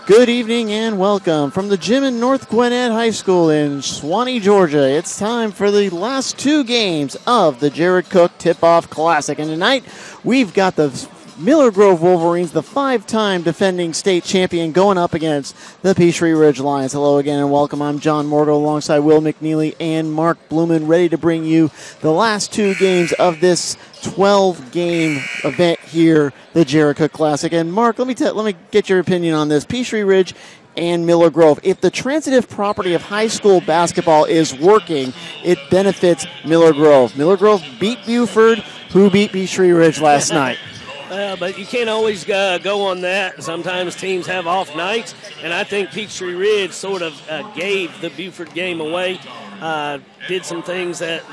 Good evening and welcome from the gym in North Gwinnett High School in Suwanee, Georgia. It's time for the last two games of the Jared Cook Tip-Off Classic. And tonight, we've got the Miller Grove Wolverines, the five-time defending state champion, going up against the Peachtree Ridge Lions. Hello again and welcome. I'm John Morgo alongside Will McNeely and Mark Blumen, ready to bring you the last two games of this 12-game event here, the Jared Cook Classic. And Mark, let me get your opinion on this. Peachtree Ridge and Miller Grove. If the transitive property of high school basketball is working, it benefits Miller Grove. Miller Grove beat Buford, who beat Peachtree Ridge last night. But you can't always go on that. Sometimes teams have off nights, and I think Peachtree Ridge sort of gave the Buford game away. Did some things that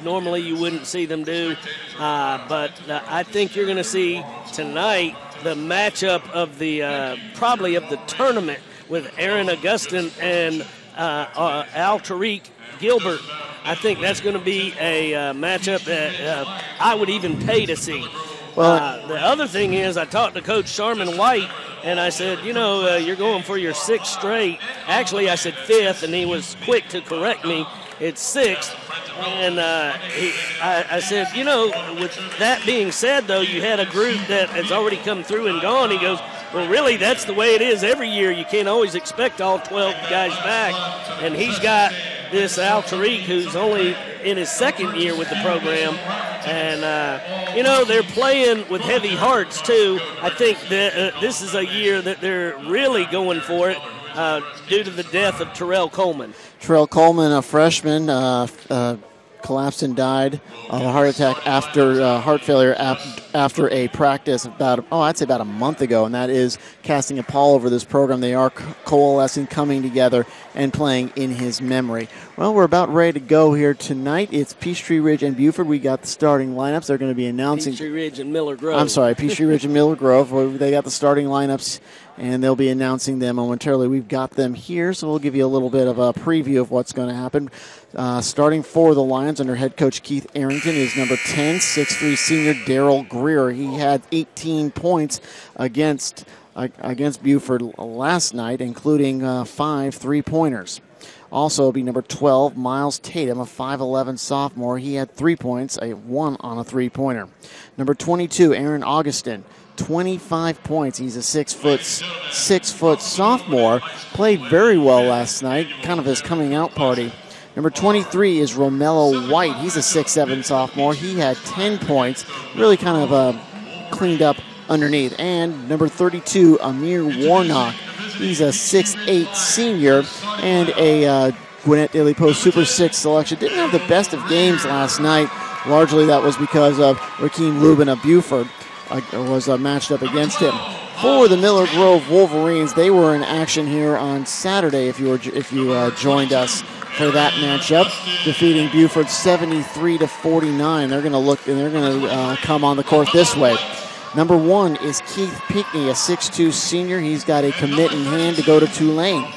normally you wouldn't see them do. But I think you're going to see tonight the matchup of the probably of the tournament with Aaron Augustin and Al Tariq Gilbert. I think that's going to be a matchup that I would even pay to see. Well, the other thing is I talked to Coach Sharman White, and I said, you're going for your sixth straight. Actually, I said fifth, and he was quick to correct me. It's sixth. And I said, with that being said, though, you had a group that has already come through and gone. He goes, well, really, that's the way it is every year. You can't always expect all 12 guys back. And he's got this Al Tariq, who's only in his second year with the program. And, they're playing with heavy hearts, too. I think that this is a year that they're really going for it due to the death of Terrell Coleman. Terrell Coleman, a freshman, collapsed and died of a heart attack after heart failure after a practice I'd say about a month ago, and that is casting a pall over this program. They are coalescing, coming together, and playing in his memory. Well, we're about ready to go here tonight. It's Peachtree Ridge and Buford. We got the starting lineups. They're going to be announcing. Peachtree Ridge and Miller Grove. I'm sorry, Peachtree Ridge and Miller Grove. They got the starting lineups, and they'll be announcing them momentarily. We've got them here, so we'll give you a little bit of a preview of what's going to happen. Starting for the Lions under head coach Keith Arrington is number 10, 6'3" senior Darryl Greer. He had 18 points against Buford last night, including 5 3-pointers. Also will be number 12, Miles Tatum, a 5'11" sophomore. He had 3 points, a 1 on a 3-pointer. Number 22, Aaron Augustin, 25 points. He's a 6 foot sophomore. Played very well last night, kind of his coming out party. Number 23 is Romello White. He's a 6'7" sophomore. He had 10 points, really kind of cleaned up underneath. And number 32, Amir Warnock. He's a 6'8" senior and a Gwinnett Daily Post Super 6 selection. Didn't have the best of games last night. Largely that was because of Rakeem Lubin of Buford was matched up against him. For the Miller Grove Wolverines, they were in action here on Saturday if you joined us for that matchup, defeating Buford 73-49. They're going to come on the court this way. Number 1 is Keith Pinckney, a 6'2" senior. He's got a commit in hand to go to Tulane.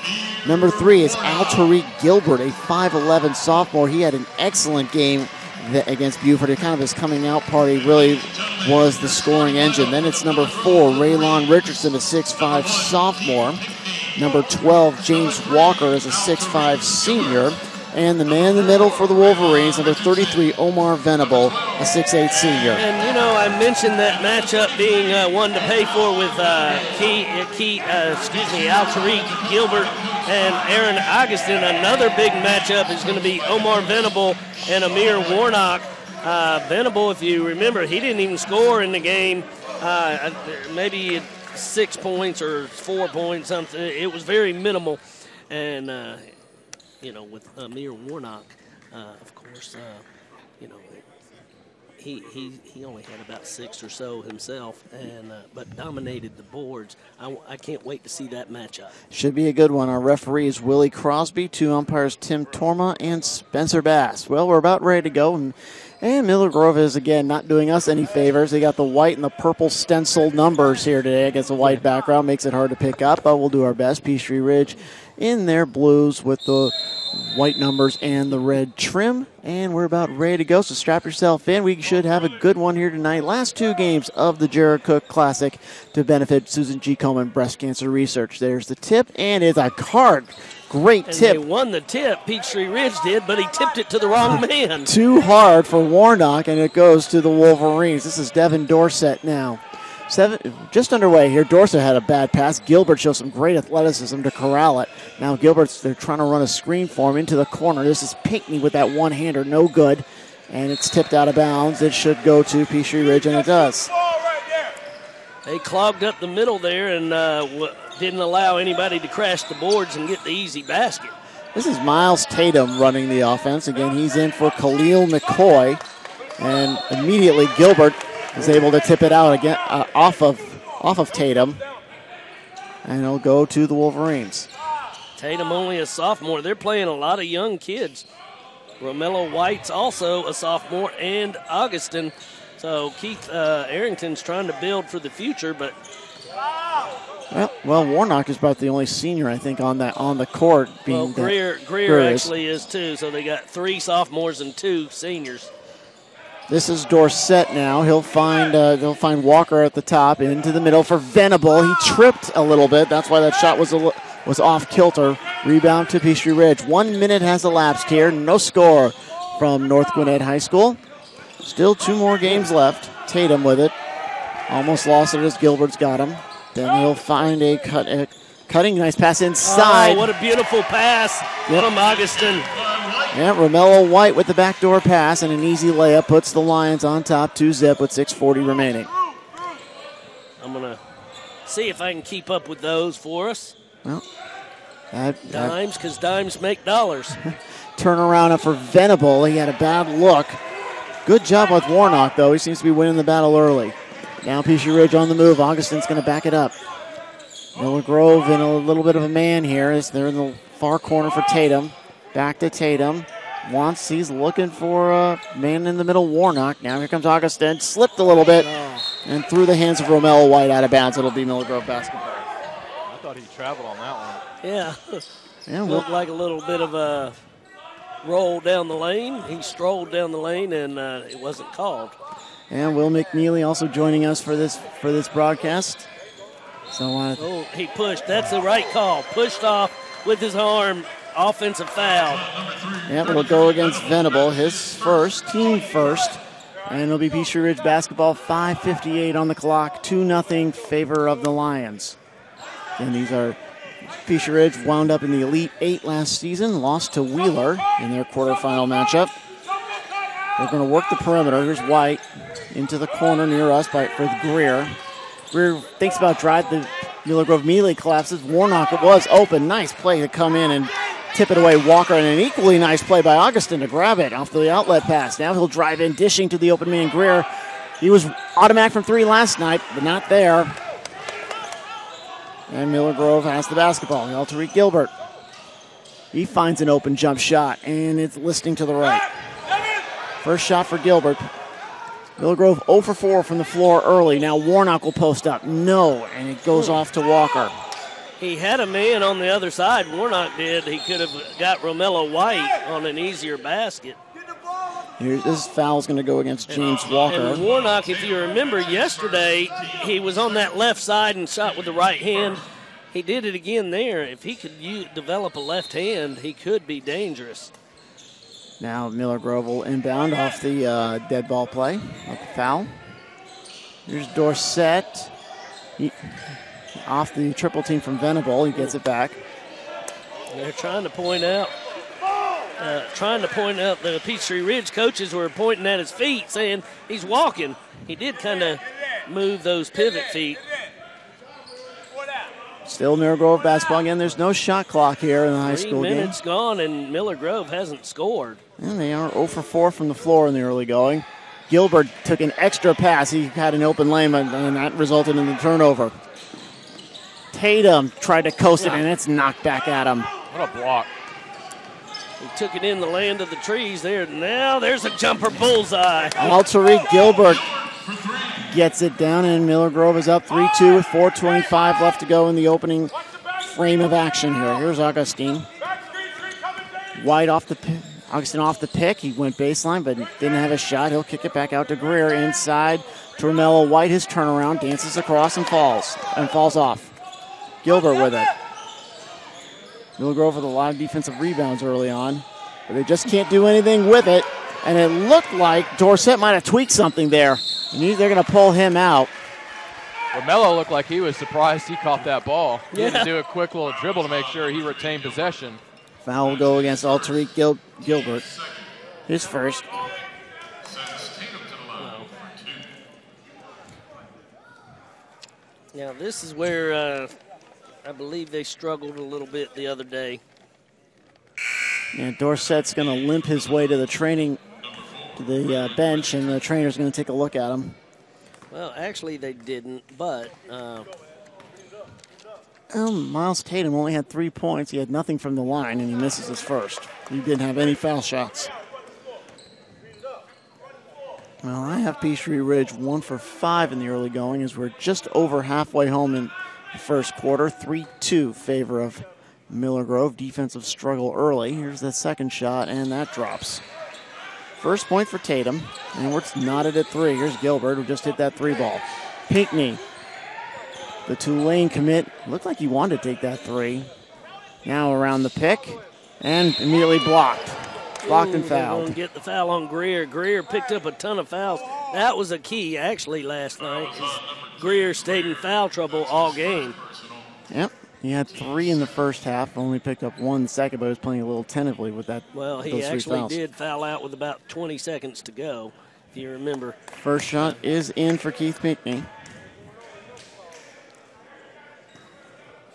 Number 3 is Al Tariq Gilbert, a 5'11" sophomore. He had an excellent game against Buford. Kind of his coming out party really was the scoring engine. Then it's number 4, Raylon Richardson, a 6'5" sophomore. Number 12, James Walker, is a 6'5" senior. And the man in the middle for the Wolverines, number 33, Omar Venable, a 6'8" senior. And, I mentioned that matchup being one to pay for with Al Tariq Gilbert and Aaron Augustin. Another big matchup is going to be Omar Venable and Amir Warnock. Venable, if you remember, he didn't even score in the game. Maybe 6 points or 4 points, something. It was very minimal. And, with Amir Warnock, of course, he only had about 6 or so himself, but dominated the boards. I can't wait to see that matchup. Should be a good one. Our referee is Willie Crosby, 2 umpires Tim Torma and Spencer Bass. Well, we're about ready to go, and Miller Grove is, again, not doing us any favors. They got the white and the purple stenciled numbers here today against a white background. Makes it hard to pick up, but we'll do our best. Peachtree Ridge in their blues with the white numbers and the red trim. And we're about ready to go, so strap yourself in. We should have a good one here tonight. Last 2 games of the Jared Cook Classic to benefit Susan G. Komen Breast Cancer Research. There's the tip, and it's a card. Great tip. They won the tip, Peachtree Ridge did, but he tipped it to the wrong man. Too hard for Warnock, and it goes to the Wolverines. This is Devin Dorsett now. Just underway here. Dorsett had a bad pass. Gilbert shows some great athleticism to corral it. Now they're trying to run a screen for him into the corner. This is Pinckney with that one-hander. No good. And it's tipped out of bounds. It should go to Peachtree Ridge, and it does. They clogged up the middle there and didn't allow anybody to crash the boards and get the easy basket. This is Miles Tatum running the offense. Again, he's in for Khalil McCoy. And immediately Gilbert is able to tip it out again off of Tatum. And it'll go to the Wolverines. Tatum only a sophomore. They're playing a lot of young kids. Romello White's also a sophomore, and Augustin. So Keith Arrington's trying to build for the future, but well, Warnock is about the only senior I think on the court. Well, Greer actually is too. So they got 3 sophomores and 2 seniors. This is Dorsett now. They'll find Walker at the top, into the middle for Venable. He tripped a little bit. That's why that shot was off kilter. Rebound to Peachtree Ridge. 1 minute has elapsed here. No score from North Gwinnett High School. Still 2 more games left. Tatum with it. Almost lost it as Gilbert's got him. Then he'll find a cutting nice pass inside. Oh, what a beautiful pass from Augustin. Yeah, Romello White with the backdoor pass and an easy layup puts the Lions on top 2-zip with 6:40 remaining. I'm going to see if I can keep up with those for us. Well, dimes, because dimes make dollars. Turnaround up for Venable. He had a bad look. Good job with Warnock, though. He seems to be winning the battle early. Now Peachtree Ridge on the move. Augustin's going to back it up. Miller Grove in a little bit of a man here. They're in the far corner for Tatum. Back to Tatum. He's looking for a man in the middle, Warnock. Now here comes Augustin. Slipped a little bit and through the hands of Romello White out of bounds. It'll be Miller Grove basketball. I thought he traveled on that one. Yeah. Looked like a little bit of a roll down the lane. He strolled down the lane and it wasn't called. And Will McNeely also joining us for this broadcast. So he pushed. That's the right call. Pushed off with his arm. Offensive foul. Yep, it'll go against Venable, his first, team first. And it'll be Peachtree Ridge basketball, 5:58 on the clock, 2-0 favor of the Lions. And these are Peachtree Ridge wound up in the Elite 8 last season, lost to Wheeler in their quarterfinal matchup. They're going to work the perimeter. Here's White into the corner near us for Greer. Greer thinks about drive. The Miller Grove immediately collapses. Warnock, it was open. Nice play to come in and tip it away. Walker, and an equally nice play by Augustin to grab it off the outlet pass. Now he'll drive in, dishing to the open man, Greer. He was automatic from 3 last night, but not there. And Miller Grove has the basketball. Tariq Gilbert. He finds an open jump shot, and it's listing to the right. First shot for Gilbert. Miller Grove 0 for 4 from the floor early. Now Warnock will post up. No, and it goes off to Walker. He had a man on the other side. Warnock did. He could have got Romello White on an easier basket. This foul's going to go against James Walker. And Warnock, if you remember yesterday, he was on that left side and shot with the right hand. He did it again there. If he could develop a left hand, he could be dangerous. Now Miller Grove will inbound off the dead ball play, off the foul. Here's Dorsett. Off the triple team from Venable. He gets it back. They're trying to point out the Peachtree Ridge coaches were pointing at his feet, saying he's walking. He did kind of move those pivot feet. Still Miller Grove basketball again. There's no shot clock here in the high school game. 3 minutes gone, and Miller Grove hasn't scored. And they are 0 for 4 from the floor in the early going. Gilbert took an extra pass. He had an open lane, and that resulted in the turnover. Tatum tried to coast it, and it's knocked back at him. What a block. He took it in the land of the trees there. Now there's a jumper bullseye. Tariq Gilbert gets it down, and Miller Grove is up 3-2 with 4:25 left to go in the opening frame of action here. Here's Augustine. White off the pick. Augustin off the pick. He went baseline, but didn't have a shot. He'll kick it back out to Greer inside. To Romello White, his turnaround, dances across and falls off. Gilbert with it. Mill Grove with a lot of defensive rebounds early on, but they just can't do anything with it. And it looked like Dorsett might have tweaked something there. And they're going to pull him out. Romello looked like he was surprised he caught that ball. He had to do a quick little dribble to make sure he retained possession. Foul will go against Tariq Gilbert. His first. Now, this is where I believe they struggled a little bit the other day. Yeah, Dorsett's going to limp his way to the bench, and the trainer's going to take a look at him. Well, actually, they didn't, but... Miles Tatum only had 3 points. He had nothing from the line, and he misses his first. He didn't have any foul shots. Well, I have Peachtree Ridge 1 for 5 in the early going as we're just over halfway home in the first quarter. 3-2 favor of Miller Grove. Defensive struggle early. Here's the second shot, and that drops. First point for Tatum, and we're knotted at 3. Here's Gilbert, who just hit that 3 ball. Pinckney. The Tulane commit looked like he wanted to take that 3. Now around the pick and immediately blocked. Blocked and fouled. Going to get the foul on Greer. Greer picked up a ton of fouls. That was a key actually last night. Greer stayed in foul trouble all game. Yep. He had 3 in the first half, only picked up 1 in the second, but he was playing a little tentatively with that. Well, he actually did foul out with about 20 seconds to go, if you remember. First shot is in for Keith Pinckney.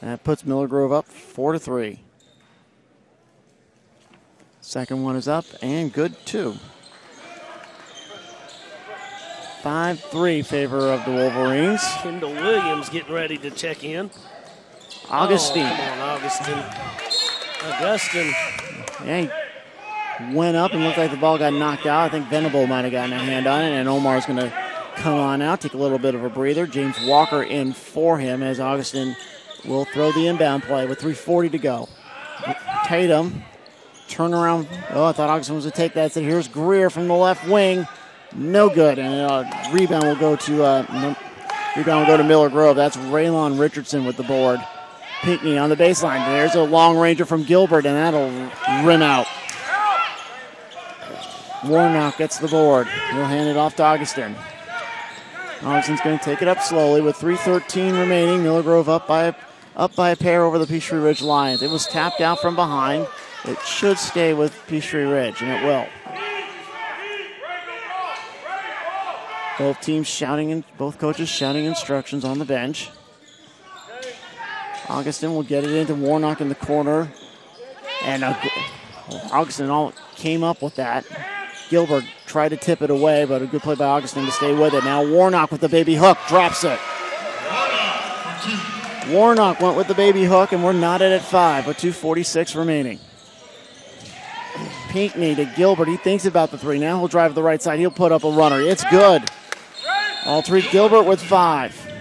That puts Miller Grove up 4-3. Second one is up and good too. 5-3 favor of the Wolverines. Kendall Williams getting ready to check in. Augustine. Oh, come on, Augustine. Yeah, he went up and looked like the ball got knocked out. I think Venable might have gotten a hand on it, and Omar's going to come on out, take a little bit of a breather. James Walker in for him as Augustine will throw the inbound play with 3:40 to go. Tatum, turnaround. Oh, I thought Augustine was going to take that. So here's Greer from the left wing. No good. And rebound will go to Miller Grove. That's Raylon Richardson with the board. Pinckney on the baseline. There's a long ranger from Gilbert, and that'll rim out. Warnock gets the board. He'll hand it off to Augustine. Augustine's going to take it up slowly with 3:13 remaining. Miller Grove up by a pair over the Peachtree Ridge Lions. It was tapped out from behind. It should stay with Peachtree Ridge, and it will. Both teams shouting, and both coaches shouting instructions on the bench. Augustine will get it into Warnock in the corner, and Augustine came up with that. Gilbert tried to tip it away, but a good play by Augustine to stay with it. Now Warnock with the baby hook, drops it. Warnock went with the baby hook, and we're knotted at 5 with 2:46 remaining. Pinckney to Gilbert. He thinks about the 3. Now he'll drive to the right side. He'll put up a runner. It's good. Tariq Gilbert with 5.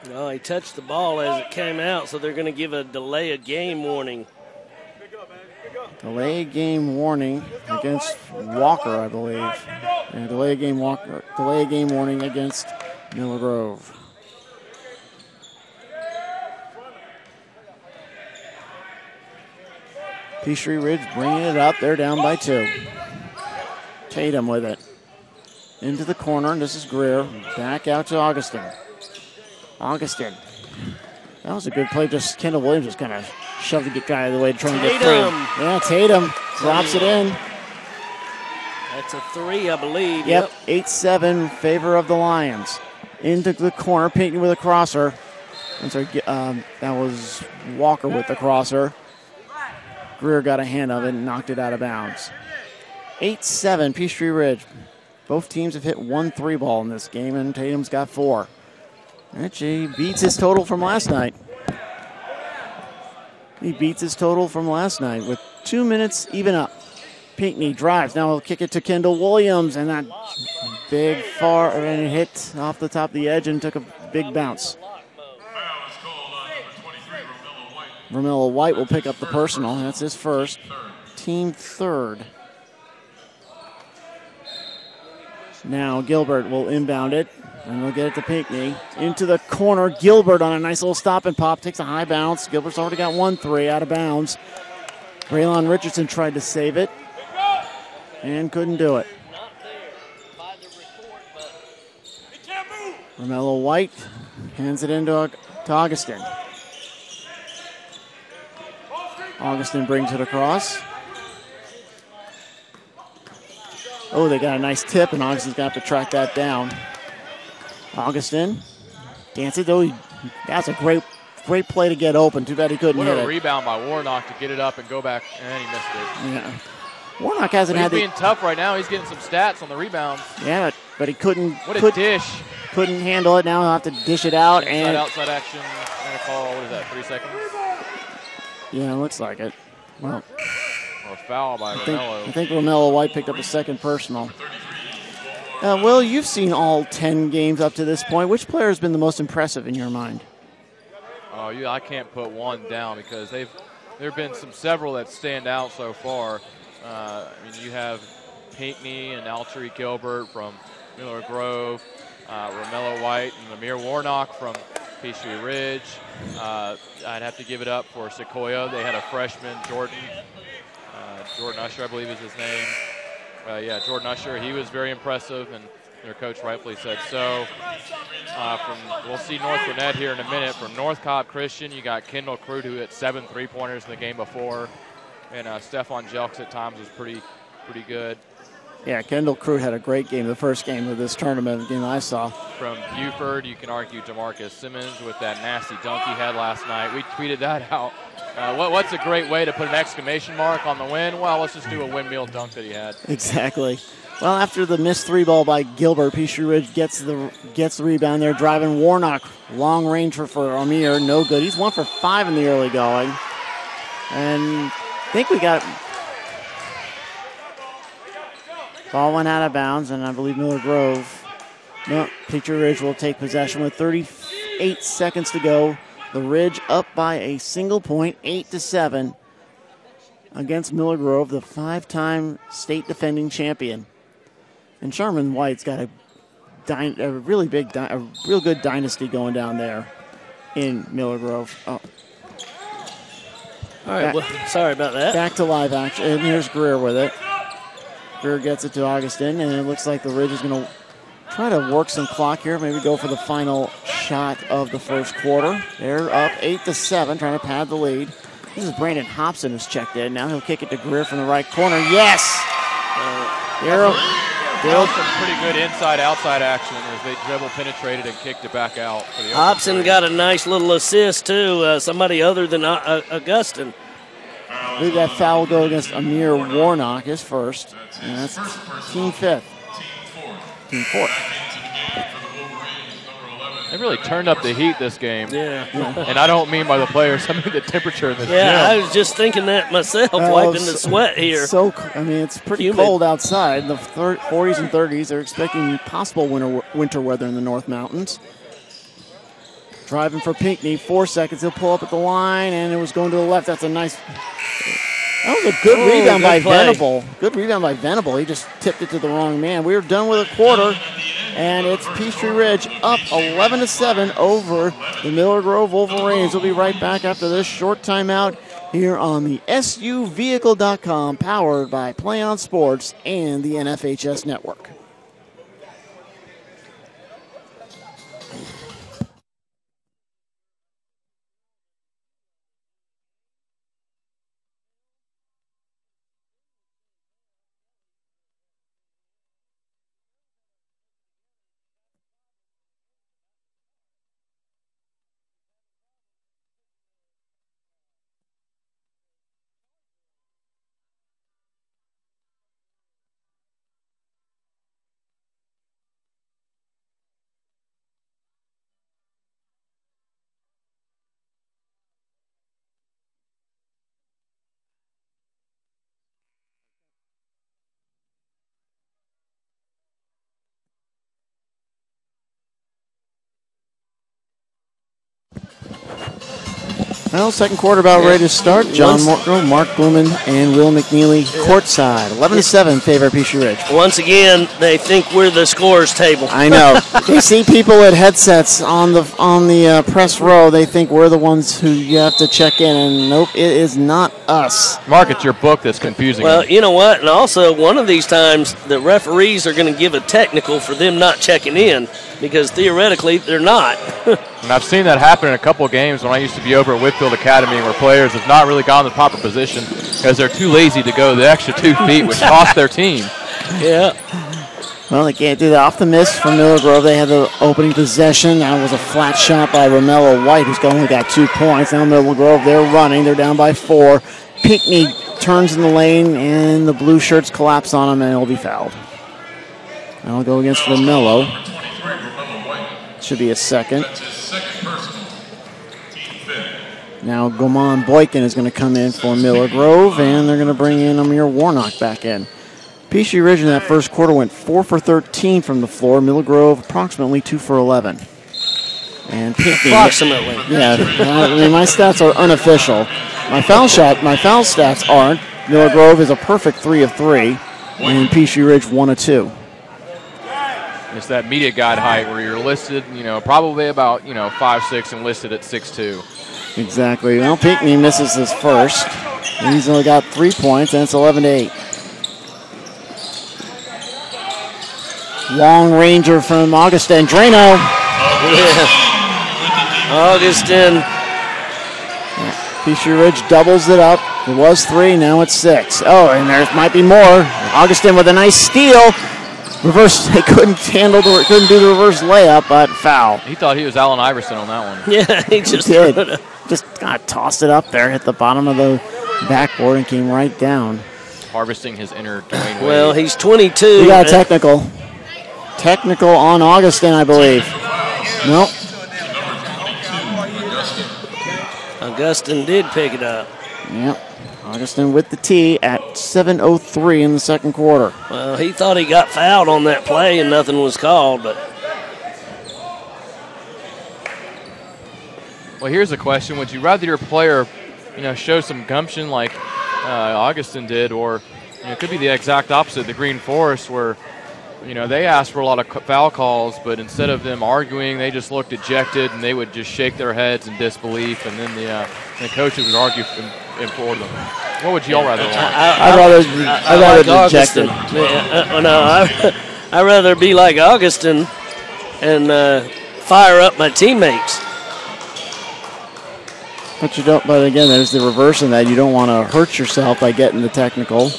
No, he touched the ball as it came out, so they're going to give a delay of game warning. Delay game warning against Walker, I believe. And delay game warning against Miller Grove. Peachtree Ridge bringing it up. They're down by 2. Tatum with it. Into the corner, and this is Greer. Back out to Augustine. Augustine. That was a good play. Just Kendall Williams just kind of shoved the guy out of the way to try and get free. Yeah, Tatum drops it in. That's a 3, I believe. Yep. 8-7 favor of the Lions. Into the corner, Pinckney with a crosser. I'm sorry, that was Walker with the crosser. Greer got a hand of it and knocked it out of bounds. 8-7 Peachtree Ridge. Both teams have hit 1 3-ball in this game, and Tatum's got 4. Actually, beats his total from last night. He beats his total from last night with 2 minutes even up. Pinckney drives. Now he'll kick it to Kendall Williams, and that big far, and it hit off the top of the edge and took a big bounce. Romello White will pick up the personal. That's his first. Team third. Now Gilbert will inbound it, and we'll get it to Pinckney. Into the corner, Gilbert on a nice little stop and pop. Takes a high bounce. Gilbert's already got 1-3 out of bounds. Braylon Richardson tried to save it and couldn't do it. Romello White hands it into Augustin. Augustin brings it across. Oh, they got a nice tip, and Augustin's going to have to track that down. Augustin dances. Oh, that's a great play to get open. Too bad he couldn't hit it. What a rebound by Warnock to get it up and go back, and he missed it. Yeah. Warnock hasn't had He's being tough right now. He's getting some stats on the rebounds. Yeah, but he couldn't. What a dish. Couldn't handle it. Now he'll have to dish it out. Outside action. And a call, what is that, 3 seconds? Yeah, it looks like it. Well, or a foul by Romello. I think Romello White picked up a second personal. Will, you've seen all 10 games up to this point. Which player has been the most impressive in your mind? Oh, I can't put one down because there have been several that stand out so far. You have Pinckney and Altry Gilbert from Miller Grove, Romello White and Lamir Warnock from Peachtree Ridge. I'd have to give it up for Sequoia. They had a freshman, Jordan Usher, I believe is his name. Jordan Usher. He was very impressive, and their coach rightfully said so. We'll see North Gwinnett here in a minute. From North Cobb Christian, you got Kendall Crude, who hit 7 3-pointers in the game before, and Stephon Jelks at times was pretty good. Yeah, Kendall Crude had a great game, the first game of this tournament, the game I saw. From Buford, you can argue DeMarcus Simmons with that nasty dunk he had last night. We tweeted that out. What's a great way to put an exclamation mark on the win? Well, let's just do a windmill dunk that he had. Exactly. Well, after the missed 3 ball by Gilbert, Peachtree Ridge gets the rebound there, driving Warnock. Long range for Amir, no good. He's 1 for 5 in the early going. And I think we got... Ball went out of bounds, and I believe Miller Grove. No, Peachtree Ridge will take possession with 38 seconds to go. The Ridge up by a single point, 8-7, against Miller Grove, the 5-time state defending champion. And Sherman White's got a real good dynasty going down there in Miller Grove. Oh. All right, sorry about that. Back to live action, and here's Greer with it. Greer gets it to Augustin, and it looks like the Ridge is going to try to work some clock here, maybe go for the final shot of the first quarter. They're up 8-7, trying to pad the lead. This is Brandon Hobson who's checked in. Now he'll kick it to Greer from the right corner. Yes! Some pretty good inside-outside action as they dribble, penetrated, and kicked it back out. For the Hobson got a nice little assist, too. Somebody other than Augustin. I believe that foul will go against Amir Warnock, his first. And that's team fifth. Team fourth. They really turned up the heat this game. Yeah. And I don't mean by the players, I mean the temperature in this gym. Yeah, I was just thinking that myself, wiping the sweat here. It's pretty cold outside. The 40s and 30s. They're expecting possible winter weather in the North Mountains. Driving for Pinckney, 4 seconds. He'll pull up at the line, and it was going to the left. That's a nice... That was a good rebound by Venable. Good rebound by Venable. He just tipped it to the wrong man. We are done with a quarter, and it's Peachtree Ridge up 11-7 over the Miller Grove Wolverines. We'll be right back after this short timeout here on the SUVehicle.com, powered by Play On Sports and the NFHS Network. Well, second quarter about ready to start. John Mortgrove, Mark Blumen, and Will McNeely courtside. 11-7 favor Peachtree Ridge. Once again, they think we're the scorers table. I know. They see people with headsets on the press row. They think we're the ones who you have to check in, and nope, it is not us. Mark, it's your book that's confusing. Well, you know what? And also, one of these times, the referees are going to give a technical for them not checking in, because theoretically they're not. And I've seen that happen in a couple of games when I used to be over at Whitfield Academy, where players have not really gotten the proper position because they're too lazy to go the extra 2 feet, which cost their team. Yeah. Well, they can't do that. Off the miss from Miller Grove. They had the opening possession. That was a flat shot by Romello White, who's only got 2 points. Now Miller Grove, they're running. They're down by 4. Pinckney turns in the lane, and the blue shirts collapse on him, and he'll be fouled. That'll go against Romello. Should be a second. Now Goman Boykin is going to come in for Miller Grove, and they're going to bring in Amir Warnock back in. Peachtree Ridge in that first quarter went 4 for 13 from the floor. Miller Grove approximately 2 for 11. And Pinckney, approximately. Yeah, I mean, my stats are unofficial. My foul stats aren't. Miller Grove is a perfect 3 of 3, and Peachtree Ridge 1 of 2. It's that media guide height where you're listed, probably about, 5'6" and listed at 6'2". Exactly. Well, Pinckney misses his first. He's only got 3 points, and it's 11-8. Long ranger from Augustin. Drano. Yeah. Augustin. Peachtree Ridge doubles it up. It was 3, now it's 6. Oh, and there might be more. Augustin with a nice steal. Reverse. They couldn't do the reverse layup, but foul. He thought he was Allen Iverson on that one. Yeah, he just did. Just kind of tossed it up there, hit the bottom of the backboard, and came right down. Harvesting his inner Dwayne Wade. Well, he's 22. We got a technical. Technical on Augustin, I believe. Nope. Augustin did pick it up. Yep. Augustin with the tee at 7:03 in the second quarter. Well, he thought he got fouled on that play and nothing was called, but. Well, here's a question. Would you rather your player, show some gumption like Augustin did, or it could be the exact opposite, the Green Forest, where they asked for a lot of foul calls, but instead of them arguing, they just looked dejected and they would just shake their heads in disbelief, and then the coaches would argue for them. What would y'all rather want? I'd rather dejected. I'd rather be like Augustin and fire up my teammates. But you don't. But again, there's the reverse in that. You don't want to hurt yourself by getting the technical,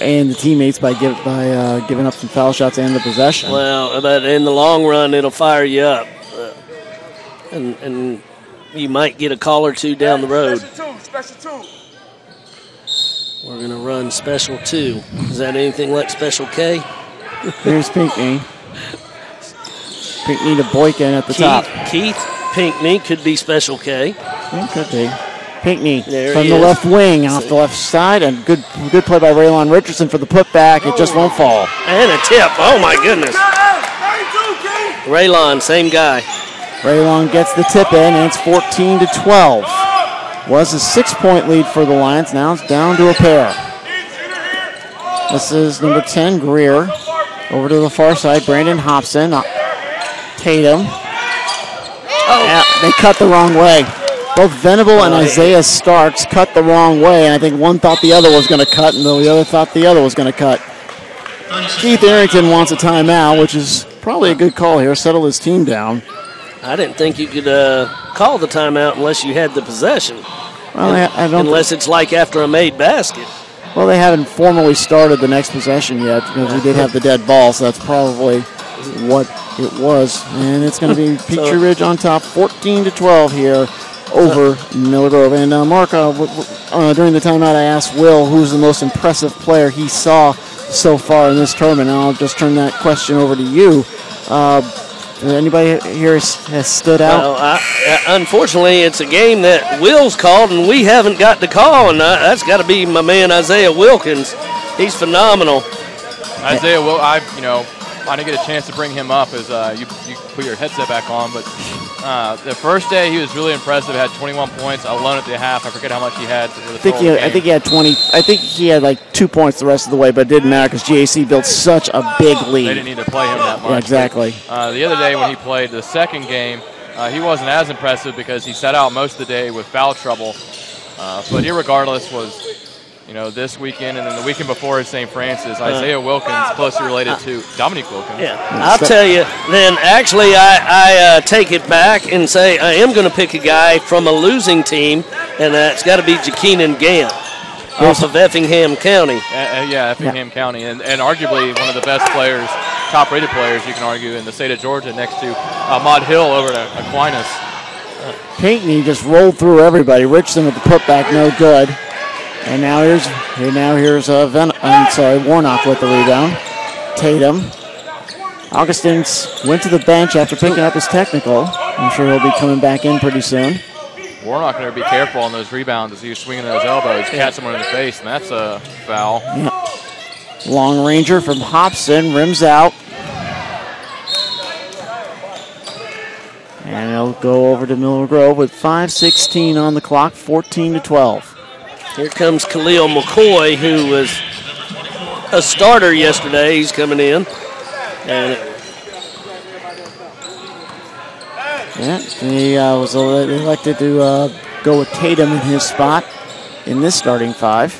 and the teammates by giving up some foul shots and the possession. Well, but in the long run, it'll fire you up, and you might get a call or two down the road. Special two. We're going to run special 2. Is that anything like special K? Here's Pinckney. Pinckney to Boykin at the top. Keith Pinckney could be special K. It could be. Pinckney there from the left wing off the left side, and good play by Raylon Richardson for the putback. It just won't fall. And a tip. Oh, my goodness. Raylon, same guy. Raylon gets the tip in, and it's 14-12. Was a 6-point lead for the Lions. Now it's down to a pair. This is number 10, Greer. Over to the far side, Brandon Hobson. Tatum. Yeah, they cut the wrong way. Both Venable and Isaiah Starks cut the wrong way, and I think one thought the other was going to cut, and the other thought the other was going to cut. Keith Arrington wants a timeout, which is probably a good call here. Settle his team down. I didn't think you could call the timeout unless you had the possession. Well, I don't. Unless it's like after a made basket. Well, they haven't formally started the next possession yet because we did have the dead ball, so that's probably what it was. And it's going to be Peachtree Ridge on top, 14-12 here over Miller Grove. And Mark, during the timeout, I asked Will who's the most impressive player he saw so far in this tournament. And I'll just turn that question over to you. Anybody here has stood out? Well, unfortunately, it's a game that Will's called, and we haven't got the call, and that's got to be my man Isaiah Wilkins. He's phenomenal. Isaiah, I didn't get a chance to bring him up as you put your headset back on, but The first day he was really impressive. Had 21 points alone at the half. I forget how much he had. For the I think he had 20. I think he had like 2 points the rest of the way, but it didn't matter because GAC built such a big lead. They didn't need to play him that much. Yeah, exactly. But, the other day when he played the second game, he wasn't as impressive because he sat out most of the day with foul trouble. But irregardless was, this weekend and then the weekend before at St. Francis, Isaiah Wilkins, closely related to Dominique Wilkins. Yeah, I'll tell you. Then actually, I take it back and say I am going to pick a guy from a losing team, and it's got to be Jakeenan Gant off of Effingham County. Effingham County, and arguably one of the best players, top-rated players, you can argue, in the state of Georgia, next to Ahmad Hill over at Aquinas. Pinckney just rolled through everybody. Richardson with the putback, no good. And now here's Warnock with the rebound. Tatum. Augustins went to the bench after picking up his technical. I'm sure he'll be coming back in pretty soon. Warnock going to be careful on those rebounds as he's swinging those elbows, catch someone in the face, and that's a foul. Yeah. Long ranger from Hobson, rims out. And he'll go over to Miller Grove with 5:16 on the clock, 14-12. Here comes Khalil McCoy, who was a starter yesterday. He's coming in. And he was elected to go with Tatum in his spot in this starting five.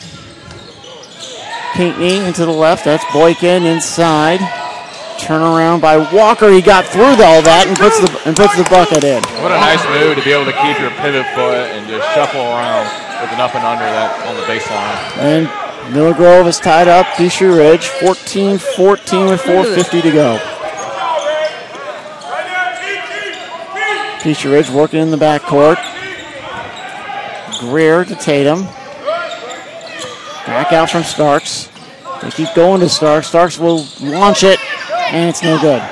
Pinckney into the left. That's Boykin inside. Turnaround by Walker. He got through all that and puts the bucket in. What a nice move to be able to keep your pivot foot and just shuffle around with an up and under that on the baseline. And Miller Grove is tied up. Peachtree Ridge 14-14 with 4:50 to go. Peachtree Ridge working in the backcourt. Greer to Tatum. Back out from Starks. They keep going to Starks. Starks will launch it, and it's no good.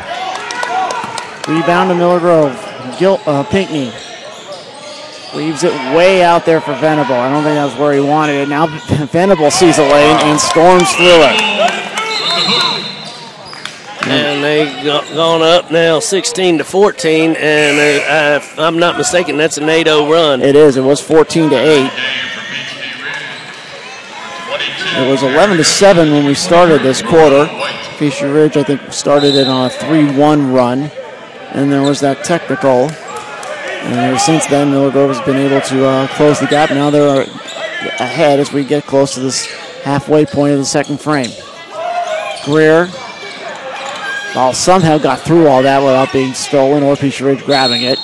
Rebound to Miller Grove. Pinckney leaves it way out there for Venable. I don't think that's where he wanted it. Now Venable sees a lane and storms through it. And they've gone up now 16-14, and if I'm not mistaken, that's an 8-0 run. It is. It was 14-8. It was 11-7 when we started this quarter. Peachtree Ridge, I think, started it on a 3-1 run. And there was that technical. And ever since then, Miller Grove has been able to close the gap. Now they're ahead as we get close to this halfway point of the second frame. Greer. Ball somehow got through all that without being stolen or Peachtree Ridge grabbing it.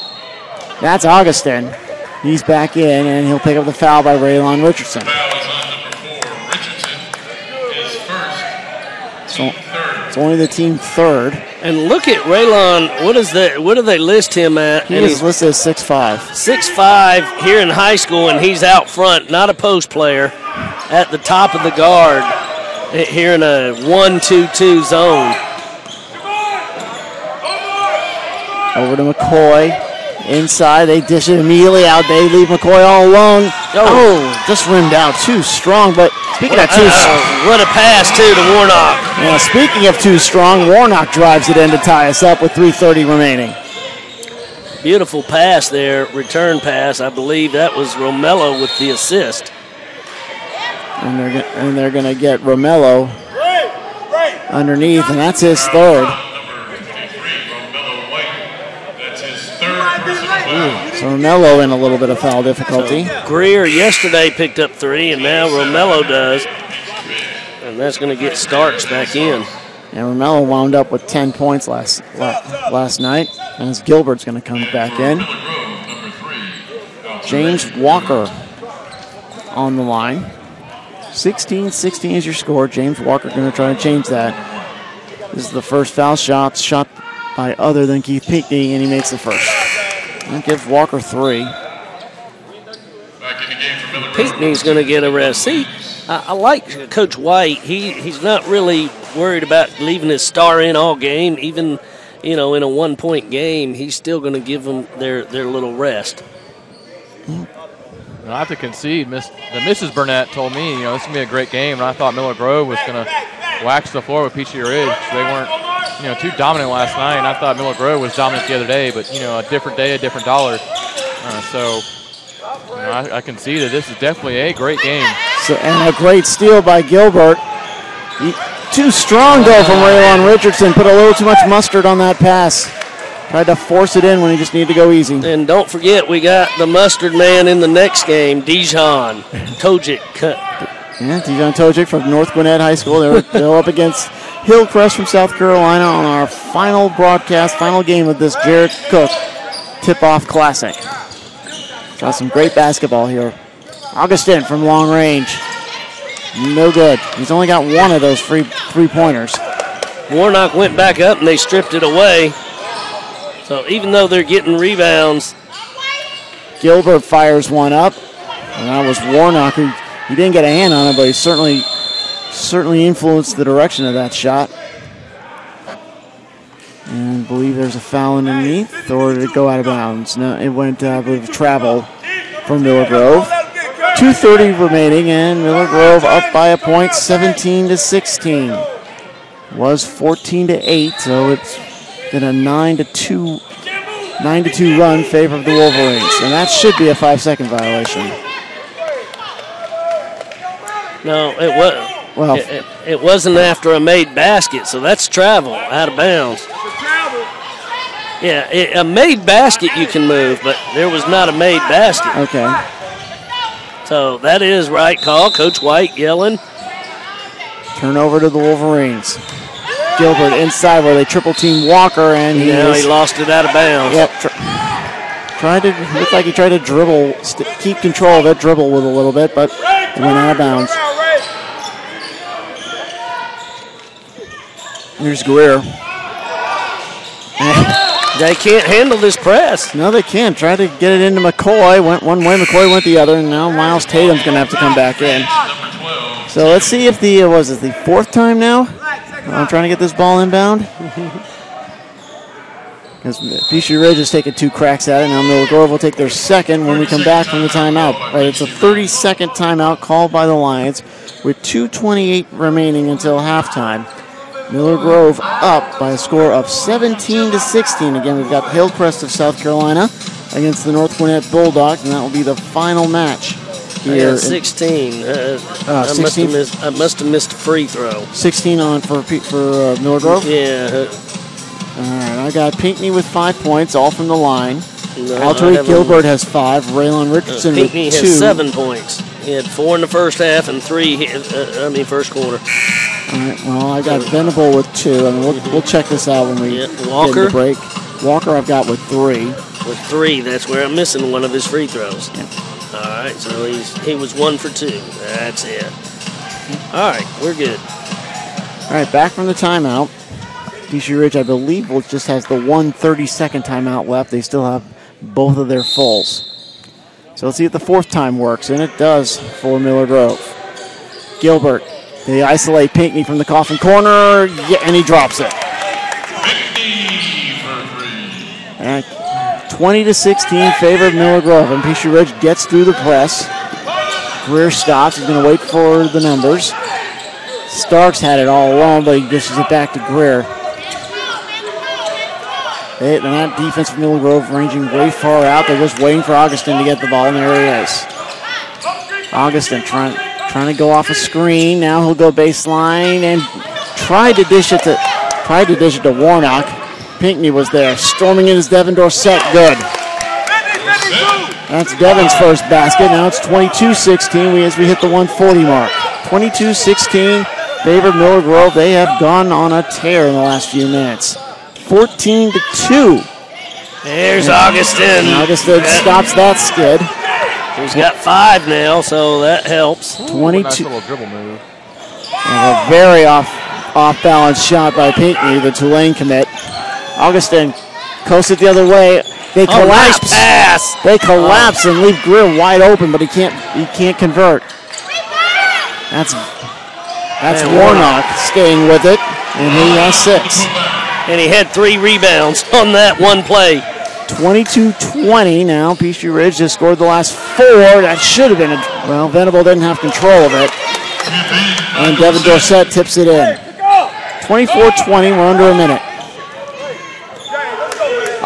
That's Augustin. He's back in, and he'll pick up the foul by Raylon Richardson. So it's only the team third. And look at Raylon. What do they list him at? He is listed as 6'5". 6'5" here in high school, and he's out front, not a post player, at the top of the guard here in a 1-2-2 zone. Over to McCoy. Inside, they dish it immediately out. They leave McCoy all alone. Oh, just rimmed out. Too strong, but speaking of too strong. What a pass, too, to Warnock. Yeah, speaking of too strong, Warnock drives it in to tie us up with 3:30 remaining. Beautiful pass there, return pass. I believe that was Romello with the assist. And they're going to get Romello underneath, and that's his third. So Romello in a little bit of foul difficulty. So Greer yesterday picked up 3, and now Romello does. And that's going to get Starks back in. And Romello wound up with 10 points last night. And as Gilbert's going to come back in. James Walker on the line. 16-16 is your score. James Walker going to try to change that. This is the first foul shot by other than Keith Pinckney, and he makes the first. That gives Walker 3. Pinckney's going to get a rest. See, I like Coach White. He's not really worried about leaving his star in all game. Even, in a 1-point game, he's still going to give them their little rest. I have to concede. Mrs. Burnett told me, this is going to be a great game, and I thought Miller Grove was going to wax the floor with Peachtree Ridge. They weren't too dominant last night, and I thought Miller Grove was dominant the other day, but, a different day, a different dollar. I can see that this is definitely a great game. And a great steal by Gilbert. Too strong, though, from Raylon Richardson. Put a little too much mustard on that pass. Tried to force it in when he just needed to go easy. And don't forget, we got the mustard man in the next game, Dijon Tojic. Yeah, Dijon Tojic from North Gwinnett High School. They're up against Hillcrest from South Carolina on our final broadcast, final game of this Jared Cook Tip-Off Classic. Got some great basketball here. Augustin from long range. No good. He's only got one of those three-pointers. Warnock went back up and they stripped it away. So even though they're getting rebounds. Gilbert fires one up. And that was Warnock. He didn't get a hand on it, but he certainly influenced the direction of that shot. And I believe there's a foul underneath, or did it go out of bounds? No, it went, I believe, travel from Miller Grove. 2:30 remaining, and Miller Grove up by a point, 17-16. Was 14-8, so it's been a 9-2 run in favor of the Wolverines, and that should be a 5-second violation. No, it was. Well, it wasn't after a made basket, so that's travel out of bounds. Yeah, a made basket you can move, but there was not a made basket. Okay. So that is right call. Coach White yelling. Turnover to the Wolverines. Gilbert inside where they triple team Walker, and he lost it out of bounds. Yep. Looked like he tried to dribble, keep control of it, dribble with a little bit, but it went out of bounds. Here's Greer. They can't handle this press. No, they can't. Try to get it into McCoy. Went one way, McCoy went the other, and now Miles Tatum's going to have to come back in. So let's see if the fourth time now? I'm trying to get this ball inbound. Because Peachtree Ridge is taking 2 cracks at it. Now Miller Grove will take their second when we come back from the timeout. Right, it's a 30-second timeout called by the Lions with 2:28 remaining until halftime. Miller Grove up by a score of 17-16. Again, we've got Hillcrest of South Carolina against the North Gwinnett Bulldogs, and that will be the final match here. 16. 16. I must have missed a free throw. 16 on for Miller Grove? Yeah. All right, I got Pinckney with 5 points, all from the line. No, Alterique Gilbert has 5. Raylon Richardson with 2. Pinckney has 7 points. He had 4 in the first half and 3, first quarter. All right, well, I got Venable with 2. I mean, we'll check this out when we get into break. Walker I've got with 3. With 3, that's where I'm missing one of his free throws. Yeah. All right, so he was 1 for 2. That's it. All right, we're good. All right, back from the timeout. Peachtree Ridge, I believe, just has the 1 30-second timeout left. They still have both of their fulls. So let's see if the fourth time works, and it does for Miller Grove. Gilbert, they isolate Pinckney from the coffin corner, and he drops it. 20-16 favor of Miller Grove, and Peachtree Ridge gets through the press. Greer stops. He's going to wait for the numbers. Starks had it all along, but he dishes it back to Greer. And that defense from Miller Grove ranging way far out. They're just waiting for Augustin to get the ball, and there he is. Augustin trying to go off a screen. Now he'll go baseline and tried to dish it to Warnock. Pinckney was there. Storming in is Devin Dorsett. Good. That's Devin's first basket. Now it's 22-16 as we hit the 140 mark. 22-16, favor Miller Grove. They have gone on a tear in the last few minutes. 14-2. There's Augustin. Augustin stops that skid. He's got 5 now, so that helps. 22. Nice little dribble move. And a very off-balance shot by Pinckney, the Tulane commit. Augustin coasts it the other way. They collapse. Nice pass. They collapse and leave Greer wide open, but he can't convert. That's Warnock staying with it, and he has 6. And he had 3 rebounds on that one play. 22-20 now. Peachtree Ridge just scored the last 4. That should have been Venable didn't have control of it. And Devin Dorsett tips it in. 24-20, we're under a minute.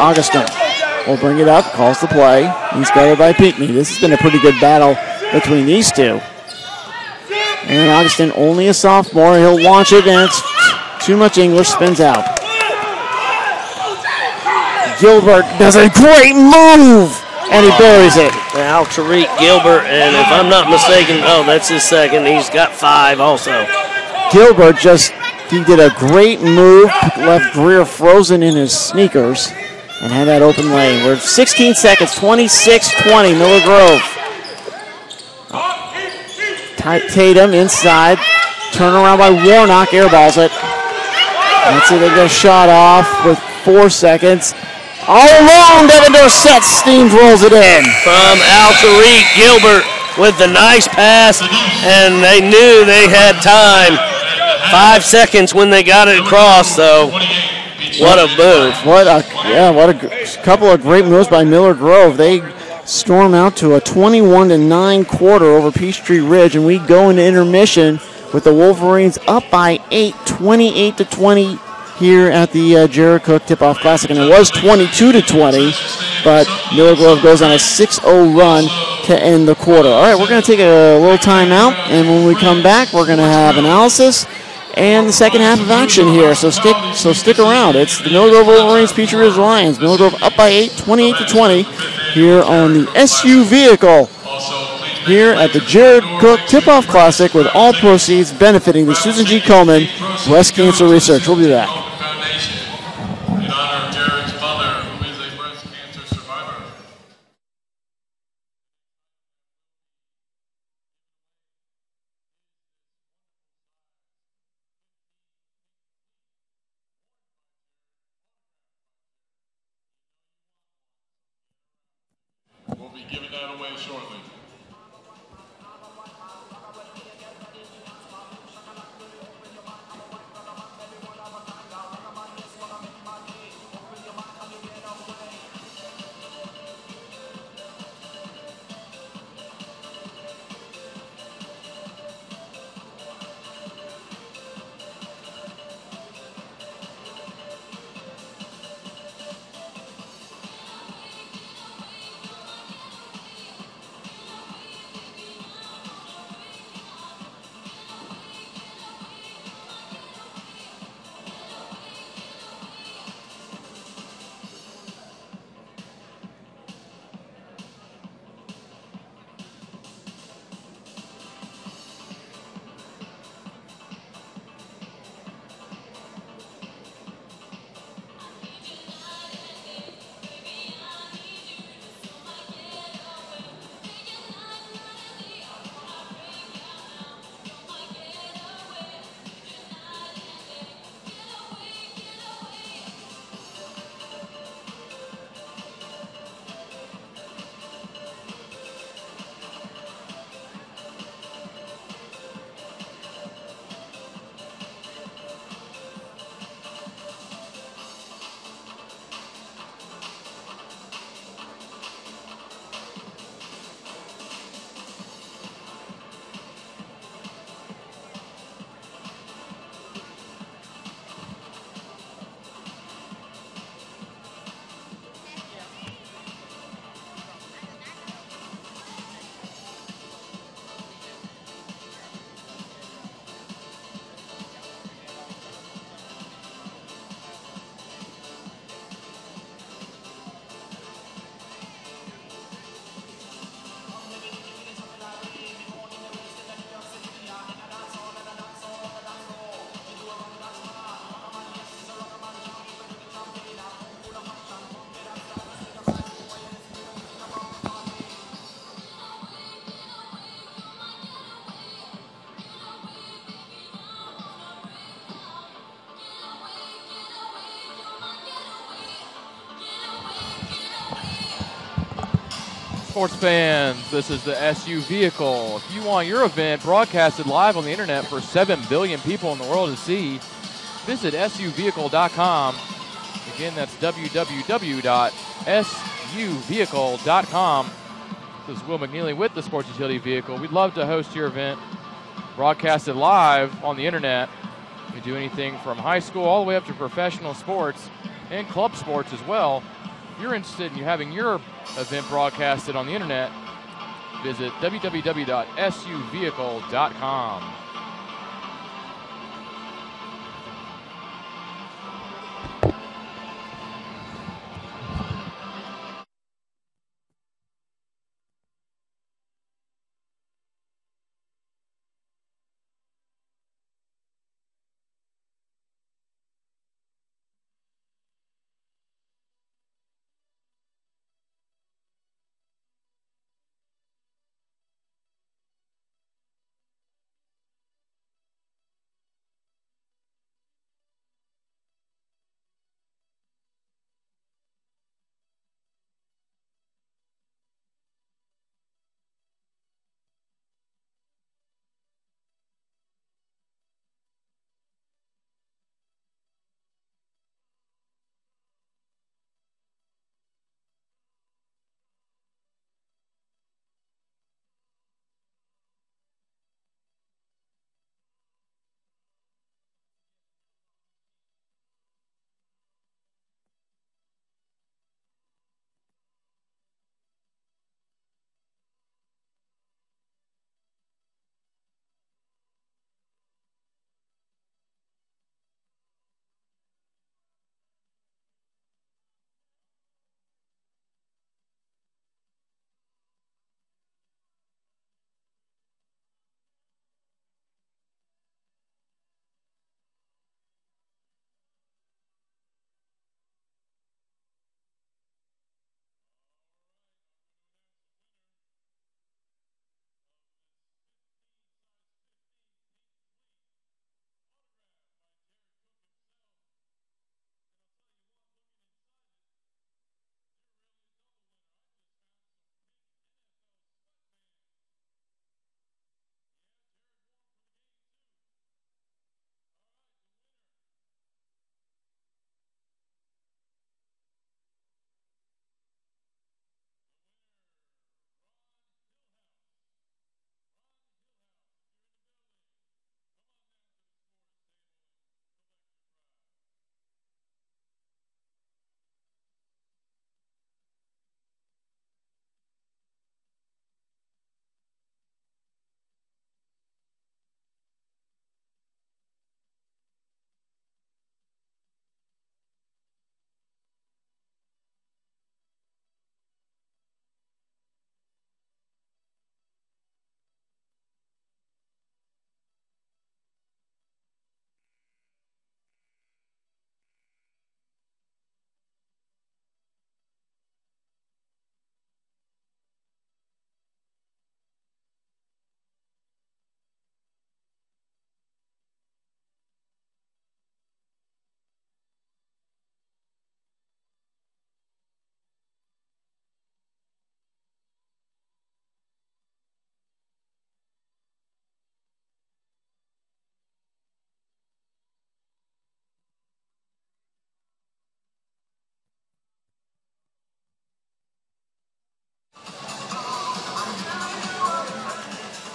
Augustin will bring it up, calls the play. He's guarded by Pinckney. This has been a pretty good battle between these two. Aaron Augustin, only a sophomore. He'll launch it, and it's too much English, spins out. Gilbert does a great move, and he buries it. Now Tariq Gilbert, and if I'm not mistaken, that's his second. He's got 5 also. Gilbert he did a great move, left Greer frozen in his sneakers, and had that open lane. We're 16 seconds, 26-20, Miller Grove. Tatum inside, turnaround by Warnock, airballs it. Let's see, they get a shot off with 4 seconds. All alone, Devin Dorsett steamrolls it in. From Tariq Gilbert with the nice pass, and they knew they had time. 5 seconds when they got it across, so what a move. What a couple of great moves by Miller Grove. They storm out to a 21-9 quarter over Peachtree Ridge, and we go into intermission with the Wolverines up by 8, 28-20 here at the Jared Cook Tip-Off Classic, and it was 22-20, but Miller Grove goes on a 6-0 run to end the quarter. All right, we're going to take a little time out, and when we come back, we're going to have analysis and the second half of action here. So stick around. It's the Miller Grove Wolverines, Peachtree Ridge Lions. Miller Grove up by 8, 28-20 here on the SU Vehicle here at the Jared Cook Tip-Off Classic, with all proceeds benefiting the Susan G. Komen Breast Cancer Research. We'll be back. In honor of Jared's mother, who is a breast cancer survivor. We'll be giving that away shortly. Sports fans, this is the SU Vehicle. If you want your event broadcasted live on the internet for 7 billion people in the world to see, visit suvehicle.com. Again, that's www.suvehicle.com. This is Will McNeely with the Sports Utility Vehicle. We'd love to host your event broadcasted live on the internet. We do anything from high school all the way up to professional sports and club sports as well. you're interested in having your event broadcasted on the internet, visit www.suvehicle.com.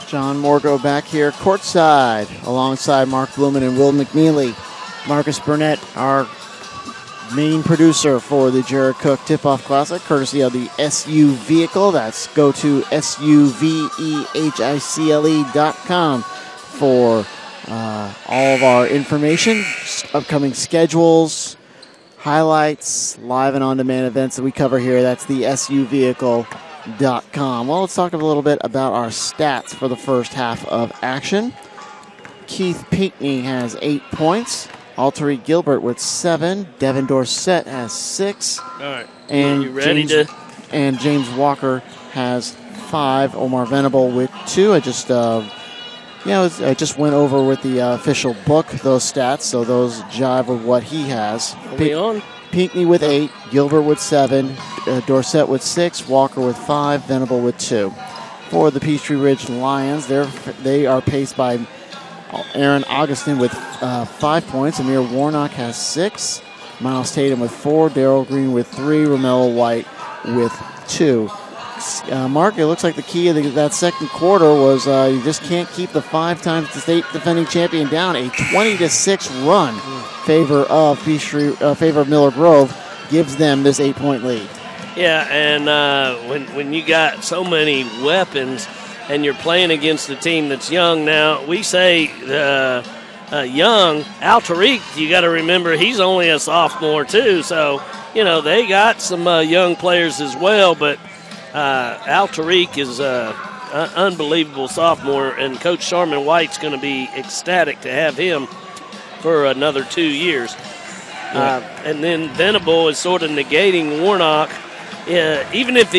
John Morgo back here courtside alongside Mark Blumen and Will McNeely. Marcus Burnett, our main producer for the Jared Cook Tip-Off Classic, courtesy of the SU Vehicle. That's go to SUVEHICLE.com for all of our information, upcoming schedules, highlights, live and on-demand events that we cover here. That's the SUVehicle.com. Well, let's talk a little bit about our stats for the first half of action. Keith Pinckney has 8 points. Alterique Gilbert with 7. Devin Dorsett has 6. All right. And you ready to? And James Walker has 5. Omar Venable with 2. I just went over with the official book those stats, so those jive with what he has. Are we on? Pinckney with 8, Gilbert with 7, Dorsett with 6, Walker with 5, Venable with 2. For the Peachtree Ridge Lions, they are paced by Aaron Augustin with 5 points. Amir Warnock has 6. Miles Tatum with 4. Darryl Green with 3. Romello White with 2. Mark, it looks like the key of that second quarter was you just can't keep the 5-time state defending champion down. A 20-6 run favor of Peachtree, favor of Miller Grove. gives them this 8-point lead. Yeah, and when you got so many weapons and you're playing against a team that's young now, we say young, Al Tariq, you got to remember he's only a sophomore too, so, they got some young players as well, but Al Tariq is an unbelievable sophomore, and Coach Sharman White's going to be ecstatic to have him for another 2 years. And then Venable is sort of negating Warnock. Even if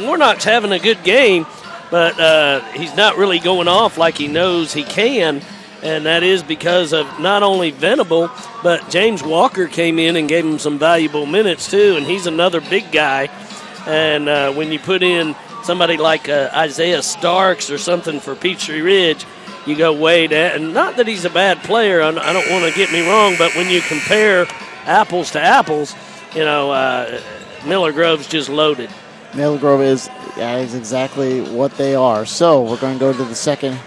Warnock's having a good game, but he's not really going off like he knows he can, and that is because of not only Venable, but James Walker came in and gave him some valuable minutes too, and he's another big guy. And when you put in somebody like Isaiah Starks or something for Peachtree Ridge, you go way down. And not that he's a bad player, I don't want to get me wrong, but when you compare apples to apples, Miller Grove's just loaded. Miller Grove is exactly what they are. So we're going to go to the second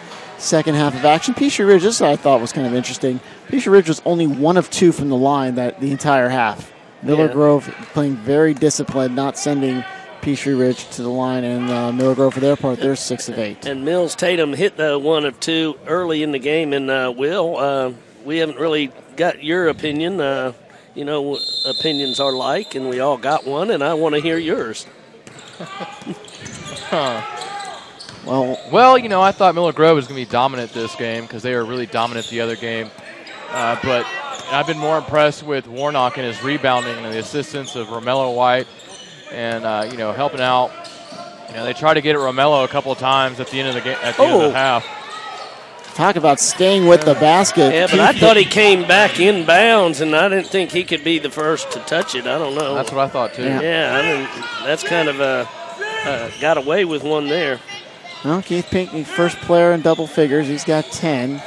half of action. Peachtree Ridge, this I thought was kind of interesting. Peachtree Ridge was only 1 of 2 from the line the entire half. Miller Grove playing very disciplined, not sending Peachtree Ridge to the line, and Miller Grove, for their part, they're 6 of 8. And Mills Tatum hit the 1 of 2 early in the game, and Will, we haven't really got your opinion. Opinions are like, and we all got one, and I want to hear yours. Well, I thought Miller Grove was going to be dominant this game because they were really dominant the other game. But I've been more impressed with Warnock and his rebounding and the assistance of Romello White and, helping out. They tried to get at Romello a couple of times at the end of the game, at the end of the half. Talk about staying with the basket. Yeah, but I thought he came back inbounds, and I didn't think he could be the first to touch it. I don't know. That's what I thought, too. Yeah, that's kind of got away with one there. Well, Keith Pinkney, first player in double figures. He's got 10.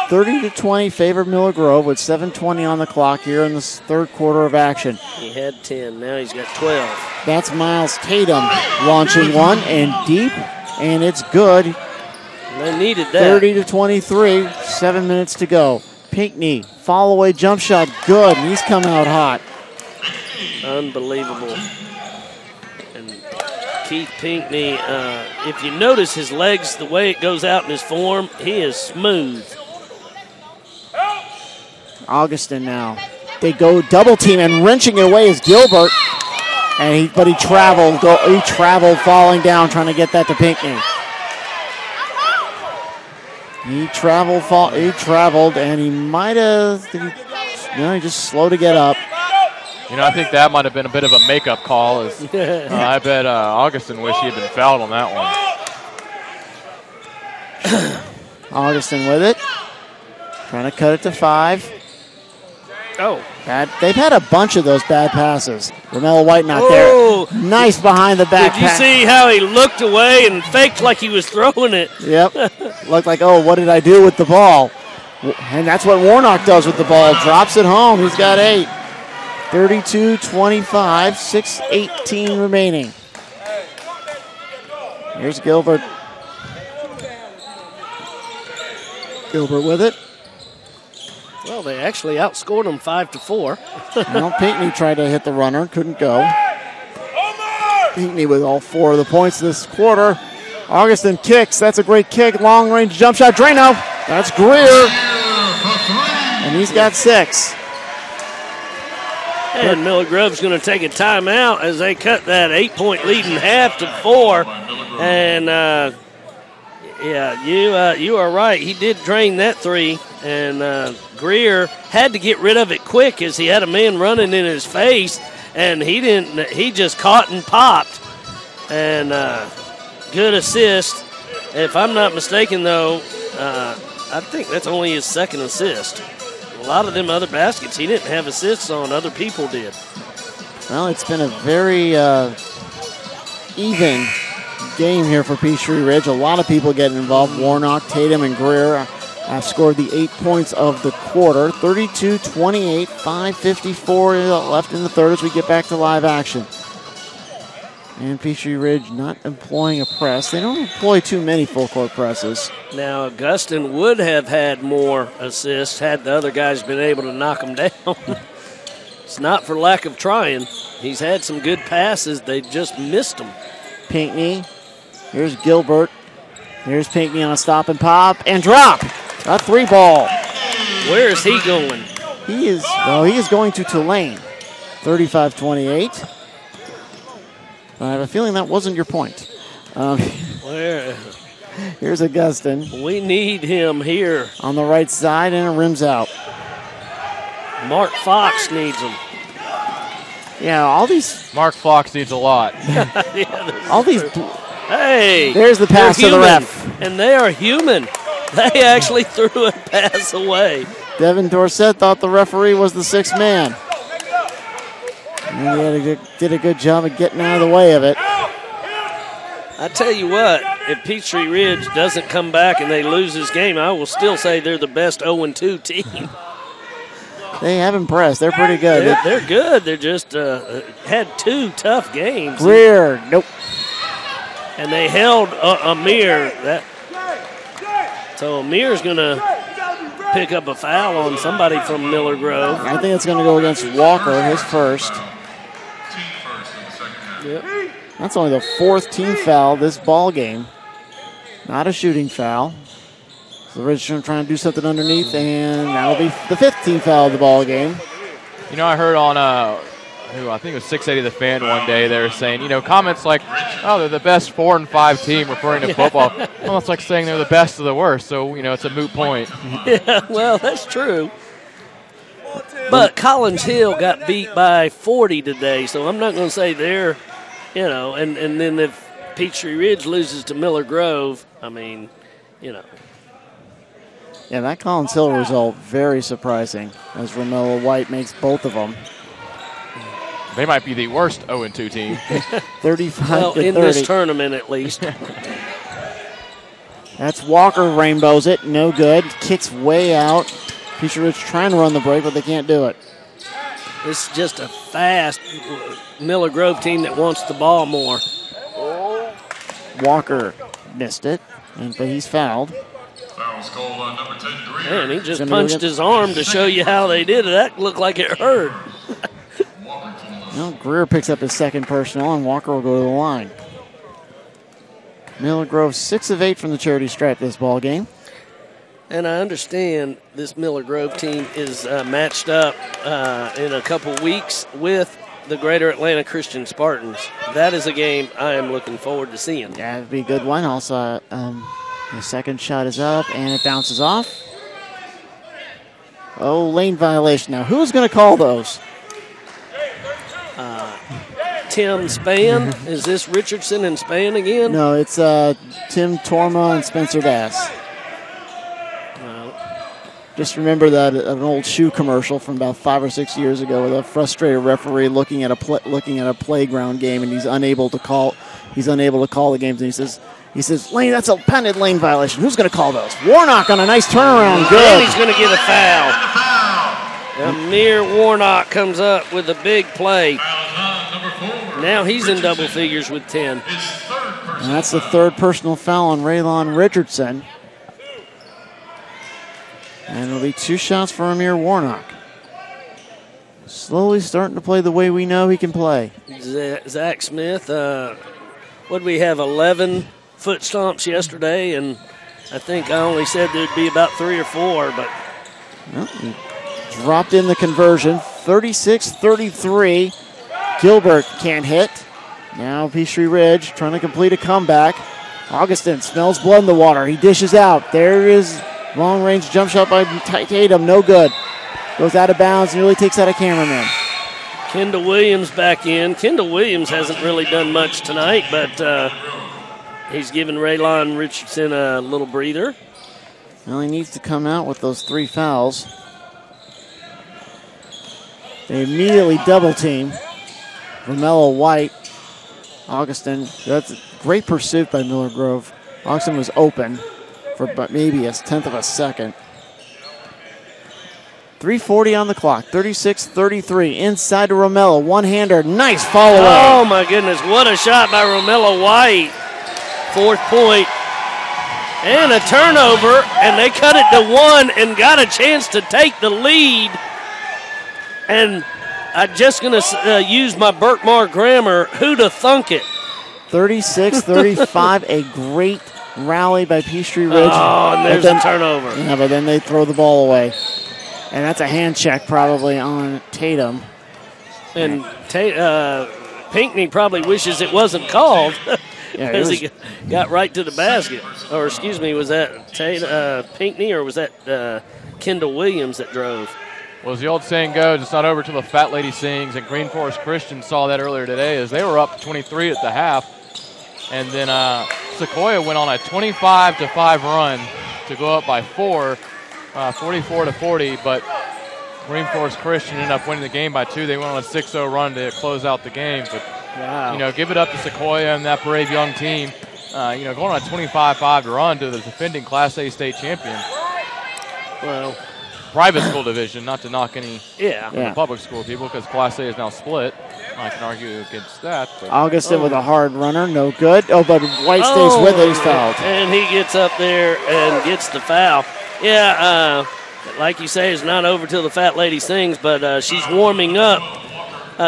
30-20 favor Miller Grove with 7:20 on the clock here in this third quarter of action. He had 10. Now he's got 12. That's Miles Tatum launching one and deep, and it's good. They needed that. 30-23, 7 minutes to go. Pinkney, fall away jump shot, good, and he's come out hot. Unbelievable. And Keith Pinkney, if you notice his legs, the way it goes out in his form, he is smooth. Augustin now. They go double team, and wrenching it away is Gilbert. But he traveled. He traveled, falling down, trying to get that to Pinkney. He traveled, and he might have. He just slow to get up. I think that might have been a bit of a makeup call. I bet Augustin wished he had been fouled on that one. Augustin with it, trying to cut it to 5. Oh. They've had a bunch of those bad passes. Romello White not there. Nice behind the back pass. Did you see how he looked away and faked like he was throwing it? Yep. Looked like, what did I do with the ball? And that's what Warnock does with the ball. Drops it home. He's got 8. 32-25, 6:18 remaining. Here's Gilbert. Gilbert with it. Well, they actually outscored them 5-4. Pinkney tried to hit the runner, couldn't go. Pinkney with all 4 of the points this quarter. Augustin kicks. That's a great kick. Long-range jump shot. Drano. That's Greer. And he's got 6. And Miller Grove's going to take a timeout as they cut that 8-point lead in half to 4. And, you are right. He did drain that 3. And Greer had to get rid of it quick as he had a man running in his face. And he just caught and popped. And good assist. If I'm not mistaken, though, I think that's only his second assist. A lot of them other baskets he didn't have assists on, other people did. Well, it's been a very even game here for Peachtree Ridge. A lot of people getting involved. Warnock, Tatum, and Greer have scored the 8 points of the quarter. 32-28, 5:54 left in the third as we get back to live action. And Peachtree Ridge not employing a press. They don't employ too many full-court presses. Now, Augustin would have had more assists had the other guys been able to knock them down. It's not for lack of trying. He's had some good passes. They just missed them. Pinckney. Here's Gilbert. Here's Pinckney on a stop and pop and drop. A 3-ball. Where is he going? He is going to Tulane. 35-28. I have a feeling that wasn't your point. Where? Here's Augustin. We need him here. On the right side, and it rims out. Mark Fox needs him. Yeah, all these. Mark Fox needs a lot. All these. Hey. There's the pass to the ref. And they are human. They actually threw a pass away. Devin Dorsett thought the referee was the sixth man. And he did a good job of getting out of the way of it. I tell you what, if Peachtree Ridge doesn't come back and they lose this game, I will still say they're the best 0-2 team. They have impressed. They're pretty good. They're good. They're just had 2 tough games. Greer, nope. And they held Amir. So Amir's going to pick up a foul on somebody from Miller Grove. I think it's going to go against Walker, his first. Yep. That's only the 4th team foul this ball game. Not a shooting foul. So the Ridge trying to do something underneath, and that'll be the 5th team foul of the ball game. You know, I heard on who I think it was 680 The Fan one day, they were saying, comments like, oh, they're the best 4 and 5 team, referring to football. Well, it's like saying they're the best of the worst, so, it's a moot point. Yeah, well, that's true. But Collins Hill got beat by 40 today, so I'm not going to say they're, and then if Peachtree Ridge loses to Miller Grove, Yeah, that Collins Hill result, very surprising, as Romello White makes both of them. They might be the worst 0-2 team. 35 well, to in 30. this tournament at least. That's Walker rainbows it, no good. Kicks way out. Peachtree Ridge trying to run the break, but they can't do it. It's just a fast Miller Grove team that wants the ball more. Walker missed it, but he's fouled. Foul's called on number 10, Greer. Man, he just punched his arm to show you how they did it. That looked like it hurt. Well, Greer picks up his second personal, and Walker will go to the line. Miller Grove 6 of 8 from the charity stripe this ball game. And I understand this Miller Grove team is matched up in a couple weeks with the Greater Atlanta Christian Spartans. That is a game I am looking forward to seeing. Yeah, it'd be a good one. Also, the second shot is up, and it bounces off. Oh, lane violation. Now, who's going to call those? Tim Spann. Is this Richardson and Spann again? No, it's Tim Torma and Spencer Bass. Just remember that an old shoe commercial from about 5 or 6 years ago with a frustrated referee looking at a playground game, and he's unable to call the games, and he says, Lane, that's a patented lane violation. Who's going to call those? Warnock on a nice turnaround. Good. And he's going to get a foul. Amir Warnock comes up with a big play. Now he's in double figures with 10. And that's the 3rd personal foul on Raylon Richardson. And it'll be 2 shots for Amir Warnock. Slowly starting to play the way we know he can play. Zach Smith, what did we have, 11 foot stomps yesterday? And I think I only said there'd be about 3 or 4, but. Well, he dropped in the conversion, 36-33. Gilbert can't hit. Now Peachtree Ridge trying to complete a comeback. Augustin smells blood in the water. He dishes out. There is long-range jump shot by Tatum. No good. Goes out of bounds, nearly takes out a cameraman. Kendall Williams back in. Kendall Williams hasn't really done much tonight, but he's given Raylon Richardson a little breather. Well, he needs to come out with those 3 fouls. They immediately double team. Romello White, Augustin. That's a great pursuit by Miller Grove. Augustin was open for maybe a 1/10 of a second. 3:40 on the clock. 36-33. Inside to Romello. One-hander. Nice follow-up. Oh, my goodness. What a shot by Romello White. 4th point. And a turnover. And they cut it to 1 and got a chance to take the lead. And I'm just going to use my Berkmar grammar. Who'da thunk it? 36-35, a great rally by Peachtree Ridge. Oh, and there's a turnover. Yeah, but then they throw the ball away. And that's a hand check probably on Tatum. And Pinckney probably wishes it wasn't called because he got right to the basket. Or, excuse me, was that Pinckney or was that Kendall Williams that drove? Well, as the old saying goes, it's not over till the fat lady sings, and Green Forest Christian saw that earlier today as they were up 23 at the half. And then Sequoia went on a 25-5 run to go up by 4, 44-40, but Green Forest Christian ended up winning the game by 2. They went on a 6-0 run to close out the game. But, wow. Give it up to Sequoia and that brave young team. Going on a 25-5 run to the defending Class A state champion. Well, private school division, not to knock any the public school people because Class A is now split. I can argue against that. Augustin with a hard runner, no good. Oh, but White stays with it, he's fouled. And he gets up there and gets the foul. Yeah, like you say, it's not over till the fat lady sings, but she's warming up.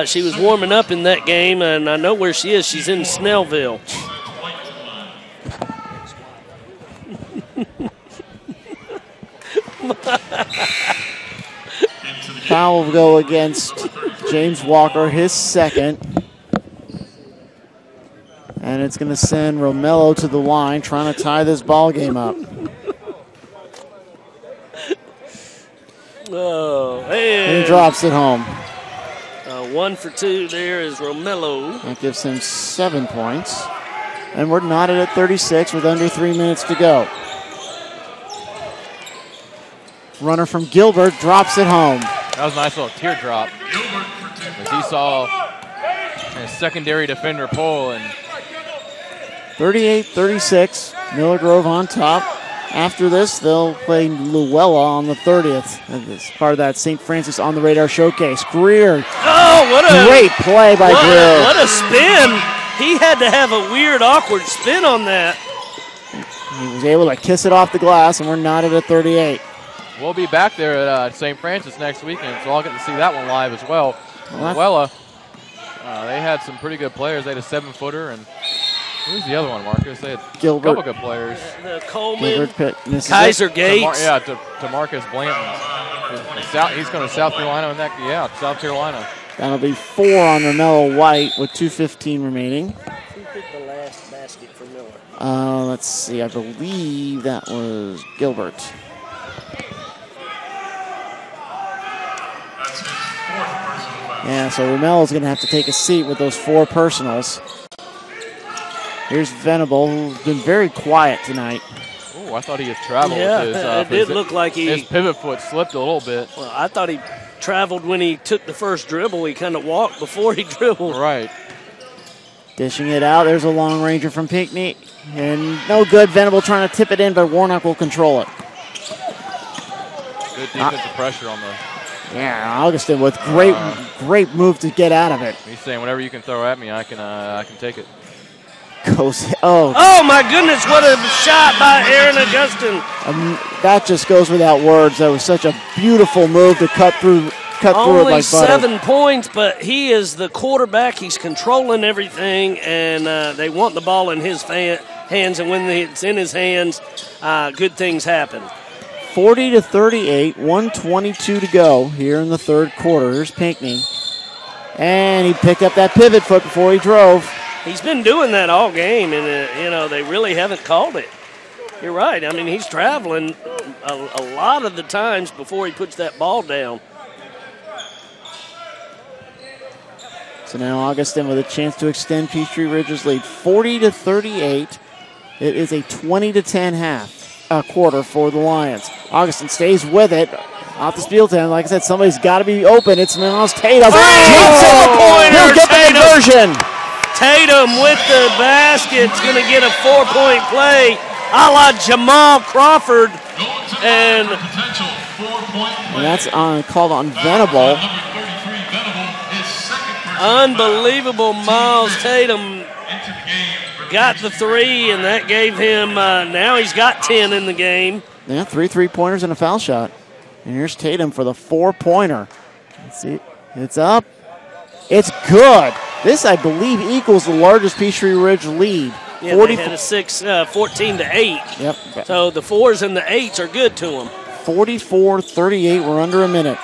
She was warming up in that game, and I know where she is. She's in Snellville. Foul will go against James Walker, his second. And it's going to send Romello to the line, trying to tie this ball game up. Oh, and he drops it home. 1 for 2 there is Romello. That gives him 7 points. And we're knotted at 36 with under 3 minutes to go. Runner from Gilbert drops it home. That was a nice little teardrop. As he saw a secondary defender pull. And 38-36, Miller Grove on top. After this, they'll play Luella on the 30th. As part of that St. Francis on the Radar showcase. Greer. Oh, what a great play by Greer. What a spin. He had to have a weird, awkward spin on that. He was able to kiss it off the glass, and we're knotted at 38. We'll be back there at St. Francis next weekend, so I'll get to see that one live as well. Luella, they had some pretty good players. They had a 7-footer, and who's the other one, Marcus? They had Gilbert. A couple good players. The Coleman, Kaiser Gates. DeMarcus Blanton. He's going to South Carolina in that. South Carolina. That'll be 4 on Romello White with 2:15 remaining. Who picked the last basket for Miller? Let's see. I believe that was Gilbert. Yeah, so Romello's going to have to take a seat with those 4 personals. Here's Venable, who's been very quiet tonight. Oh, I thought he had traveled. Yeah, it did look like his pivot foot slipped a little bit. Well, I thought he traveled when he took the first dribble. He kind of walked before he dribbled. Right. Dishing it out. There's a long ranger from Pinckney. And no good. Venable trying to tip it in, but Warnock will control it. Good defensive pressure on the... Yeah, Augustin with great move to get out of it. He's saying whatever you can throw at me, I can take it. Oh my goodness, what a shot by Aaron Augustin. That just goes without words. That was such a beautiful move to cut through it like butter. Only 7 points, but he is the quarterback. He's controlling everything, and they want the ball in his hands, and when it's in his hands, good things happen. 40-38, 1:22 to go here in the third quarter. Here's Pinckney. And he picked up that pivot foot before he drove. He's been doing that all game, and, they really haven't called it. You're right. I mean, he's traveling a lot of the times before he puts that ball down. So now Augustin with a chance to extend Peachtree Ridge's lead. 40-38. It is a 20-10 quarter for the Lions. Augustin stays with it. Off the field end, like I said, somebody's got to be open. It's Miles Tatum. He'll get the conversion. Tatum with the basket. Going to get a 4-point play a la Jamal Crawford. And that's called on Venable. Unbelievable. Miles Tatum got the 3, and that gave him, now he's got 10 in the game. Yeah, 3 3-pointers and a foul shot. And here's Tatum for the 4-pointer. Let's see. It's up. It's good. This, I believe, equals the largest Peachtree Ridge lead. Yeah, they had a 14-8. Yep. So the 4s and the 8s are good to them. 44-38. We're under a minute.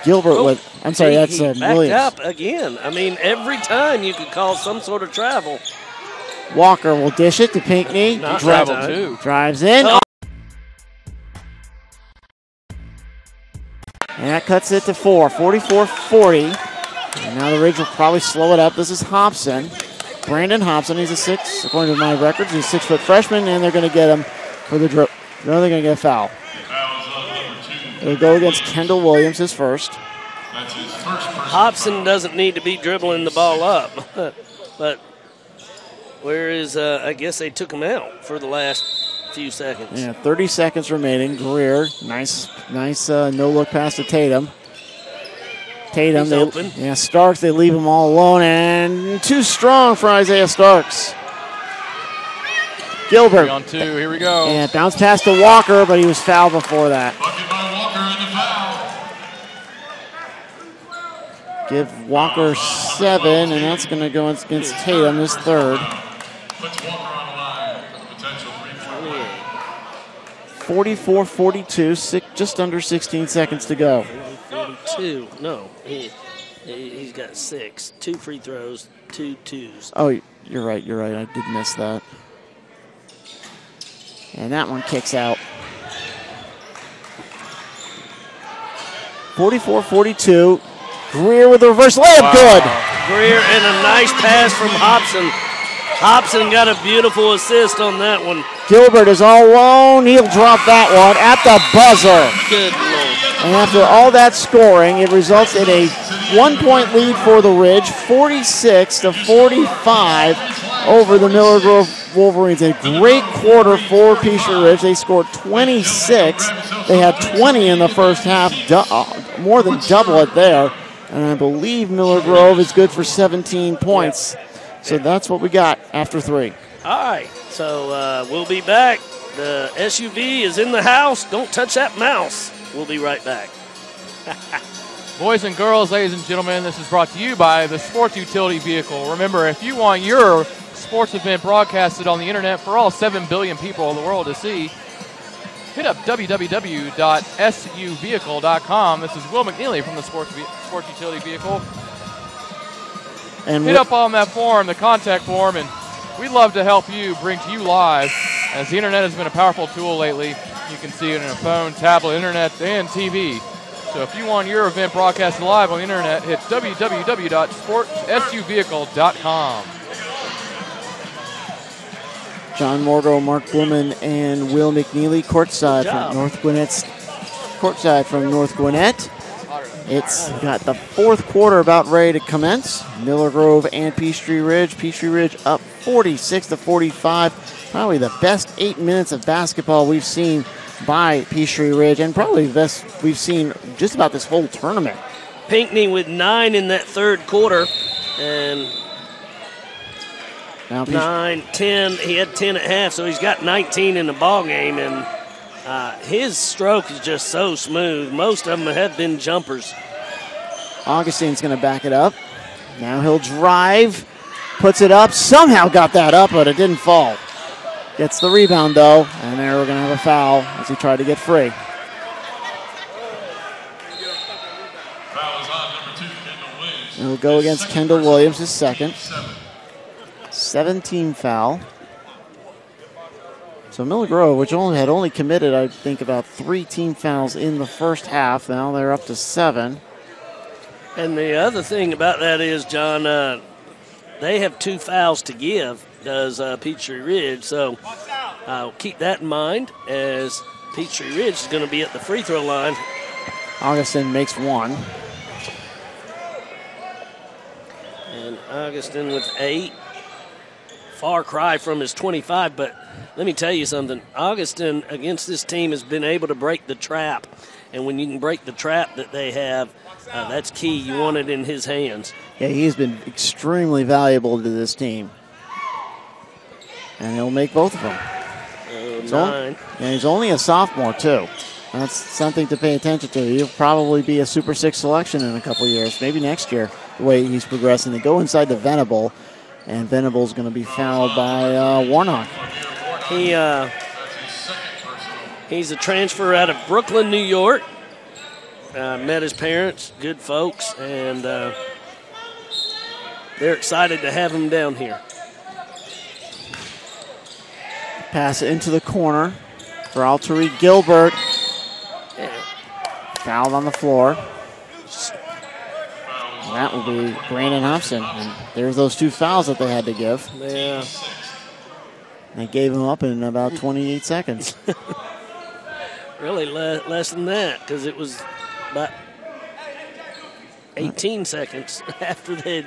Gilbert with, I'm sorry, that's he backed Williams. up again. I mean, every time you could call some sort of travel. Walker will dish it to Pinckney. Not Travel that time. too. Drives in. Oh. And that cuts it to 44-40. And now the Ridge will probably slow it up. This is Hobson. Brandon Hobson. He's a 6, according to my records. He's a 6-foot freshman, and they're going to get him for the dribble. No, they're going to get a foul. They'll go against Kendall Williams, his first. That's his first personal Hobson doesn't need to be dribbling the ball up. But where is, I guess they took him out for the last few seconds. Yeah, 30 seconds remaining. Greer, nice no-look pass to Tatum. Tatum, He's open. Yeah, Starks, they leave him all alone, and too strong for Isaiah Starks. Gilbert. 3 on 2, here we go. And bounce pass to Walker, but he was fouled before that. bucket by Walker and the foul. Give Walker 7, and that's going to go against Tatum, his third. Puts Walker on the line for the potential 3-point 44-42, just under 16 seconds to go. 42. No, he's got 6. 2 free throws, 2 twos. Oh, you're right. I did miss that. And that one kicks out. 44-42. Greer with the reverse layup. Good. Greer and a nice pass from Hobson. Hobson got a beautiful assist on that one. Gilbert is all alone. He'll drop that one at the buzzer. Good Lord. And after all that scoring, it results in a 1-point lead for the Ridge, 46-45 over the Miller Grove Wolverines. A great quarter for Peachtree Ridge. They scored 26. They had 20 in the first half, more than double it there. And I believe Miller Grove is good for 17 points. So that's what we got after 3. All right, so we'll be back. The SUV is in the house. Don't touch that mouse. We'll be right back. Boys and girls, ladies and gentlemen, this is brought to you by the Sports Utility Vehicle. Remember, if you want your sports event broadcasted on the internet for all 7 billion people in the world to see, hit up www.suvehicle.com. This is Will McNeely from the Sports Utility Vehicle. And hit up on that form, the contact form, and we'd love to help you bring to you live, as the internet has been a powerful tool lately. You can see it in a phone, tablet, internet, and TV. So if you want your event broadcasted live on the internet, hit www.sportsuvehicle.com. John Morgo, Mark Blumen, and Will McNeely courtside from North Gwinnett. It's got the fourth quarter about ready to commence. Miller Grove and Peachtree Ridge. Peachtree Ridge up 46-45. Probably the best 8 minutes of basketball we've seen by Peachtree Ridge, and probably the best we've seen just about this whole tournament. Pinckney with 9 in that third quarter, and now 9, 10. He had 10 at half, so he's got 19 in the ball game, and his stroke is just so smooth. Most of them have been jumpers. Augustine's going to back it up. Now he'll drive, puts it up, somehow got that up, but it didn't fall. Gets the rebound, though, and there we're going to have a foul as he tried to get free. Foul is on number 2, Kendall Williams. It'll go against Kendall Williams, his second. 17 foul. So Miller Grove, which had only committed, I think, about 3 team fouls in the first half. Now they're up to 7. And the other thing about that is, John, they have 2 fouls to give, does Peachtree Ridge. So keep that in mind, as Peachtree Ridge is going to be at the free throw line. Augustine makes 1. And Augustine with 8. Far cry from his 25, but let me tell you something. Augustine against this team has been able to break the trap. And when you can break the trap that they have, that's key. You want it in his hands. Yeah, he's been extremely valuable to this team. And he'll make both of them. 9. And he's only a sophomore, too. That's something to pay attention to. He'll probably be a Super 6 selection in a couple years, maybe next year. the way he's progressing. They go inside the Venable, and Venable's going to be fouled by Warnock. He's a transfer out of Brooklyn, New York. Met his parents, good folks, and they're excited to have him down here. Pass it into the corner for Alterique Gilbert. Fouled on the floor. And that will be Brandon Hobson. And there's those 2 fouls that they had to give. Yeah. They gave him up in about 28 seconds. Really less than that, because it was about 18 seconds after they'd.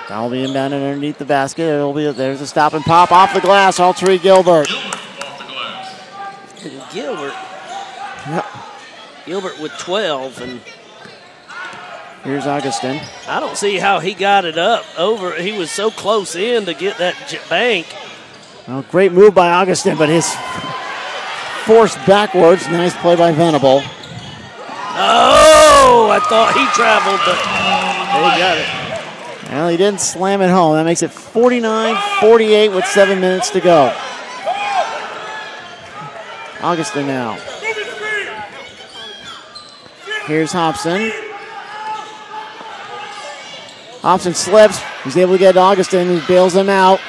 Foul being inbounded underneath the basket. There's a stop and pop off the glass. Alterique Gilbert. Gilbert. Yep. Gilbert with 12, and here's Augustin. I don't see how he got it up over. He was so close in to get that bank. Well, great move by Augustin, but his forced backwards. Nice play by Venable. Oh, I thought he traveled, but he got it. Well, he didn't slam it home. That makes it 49-48 with 7 minutes to go. Augustin now. Here's Hobson. Hobson slips. He's able to get Augustin, who bails him out.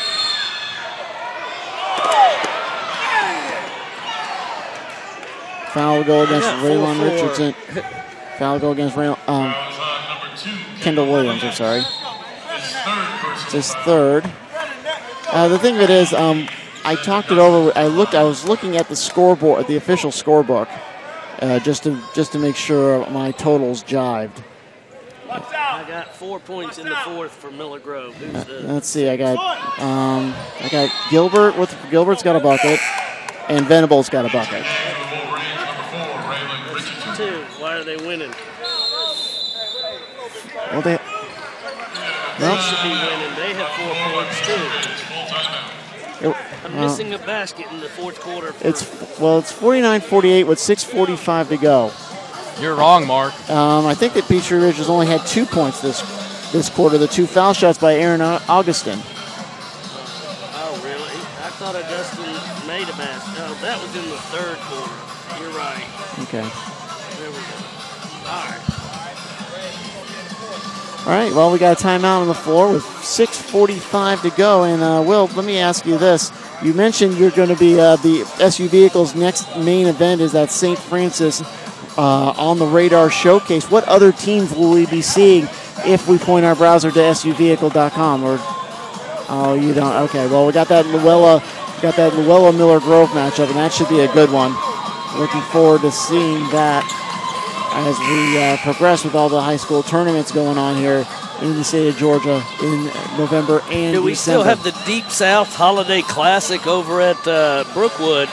Foul will go against Raylon Richardson. Foul will go against Kendall Williams, I'm sorry. It's his third. The thing of it is, I talked it over. I was looking at the scoreboard, the official scorebook, just to make sure my totals jived. I got 4 points in the fourth for Miller Grove. Let's see. I got Gilbert. Gilbert's got a bucket, and Venable's got a bucket. Why are they winning? Well, they should be winning. They have 4 points too. I'm missing a basket in the fourth quarter. It's 49-48 with 6:45 to go. You're wrong, Mark. I think that Peachtree Ridge has only had 2 points this quarter. The 2 foul shots by Aaron Augustin. Oh, really? I thought Augustin made a basket. Oh, that was in the third quarter. You're right. Okay. There we go. All right, well, we got a timeout on the floor with 6:45 to go. And, Will, let me ask you this. You mentioned you're going to be the SU Vehicles' next main event is that St. Francis on the radar showcase. What other teams will we be seeing if we point our browser to suvehicle.com? Or, oh, you don't? Okay, well, we got that Luella Miller Grove matchup, and that should be a good one. Looking forward to seeing that as we progress with all the high school tournaments going on here in the state of Georgia in November and Do we December. still have the Deep South Holiday Classic over at Brookwood?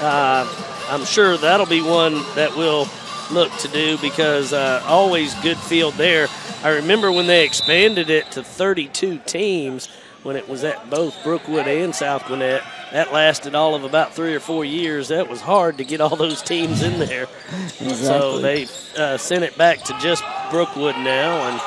I'm sure that'll be one that we'll look to do because always good field there. I remember when they expanded it to 32 teams when it was at both Brookwood and South Gwinnett. That lasted all of about 3 or 4 years. That was hard to get all those teams in there. Exactly. So they sent it back to just Brookwood now. And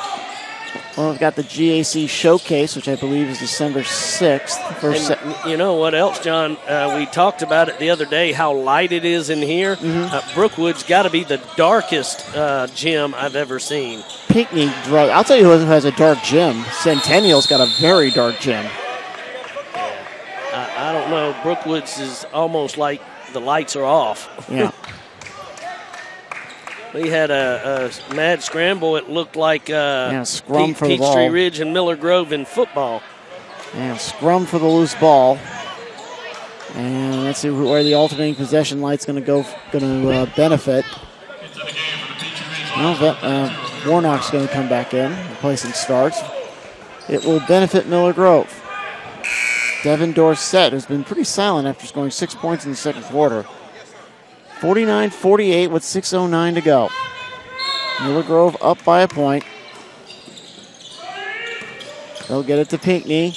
well, we've got the GAC Showcase, which I believe is December 6th. You know what else, John? We talked about it the other day, how light it is in here. Mm-hmm. Brookwood's got to be the darkest gym I've ever seen. Pinckney, I'll tell you who has a dark gym. Centennial's got a very dark gym. I don't know. Brookwood's is almost like the lights are off. Yeah. We had a mad scramble. It looked like scrum for the ball. Peachtree Ridge and Miller Grove in football. Yeah, scrum for the loose ball. And let's see where the alternating possession light's going to benefit. Warnock's going to come back in, replacing Starks. It will benefit Miller Grove. Devin Dorsett has been pretty silent after scoring 6 points in the second quarter. 49-48 with 6:09 to go. Miller Grove up by a point. They'll get it to Pinckney.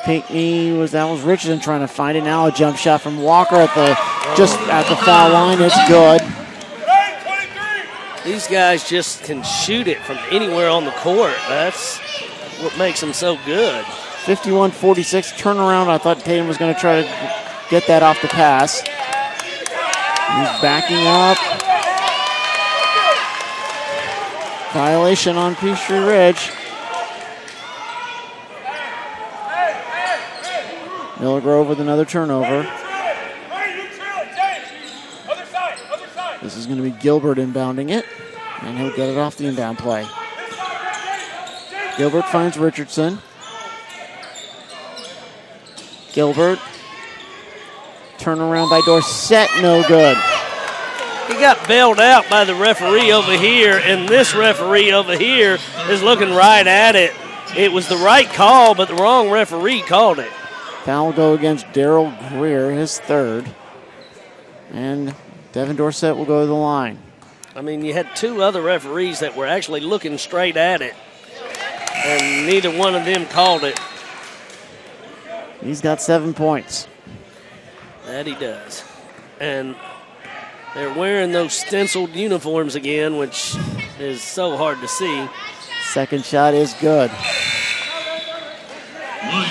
That was Richardson trying to find it. Now a jump shot from Walker at the foul line. It's good. These guys just can shoot it from anywhere on the court. That's what makes them so good. 51-46 turnaround. I thought Tatum was going to try to get that off the pass. He's backing up. Violation on Peachtree Ridge. Miller Grove with another turnover. This is going to be Gilbert inbounding it, and he'll get it off the inbound play. Gilbert finds Richardson. Gilbert. Turnaround by Dorsett, no good. He got bailed out by the referee over here, and this referee over here is looking right at it. It was the right call, but the wrong referee called it. Foul go against Daryl Greer, his third. And Devin Dorsett will go to the line. I mean, you had two other referees that were actually looking straight at it, and neither one of them called it. He's got 7 points. That he does. And they're wearing those stenciled uniforms again, which is so hard to see. Second shot is good.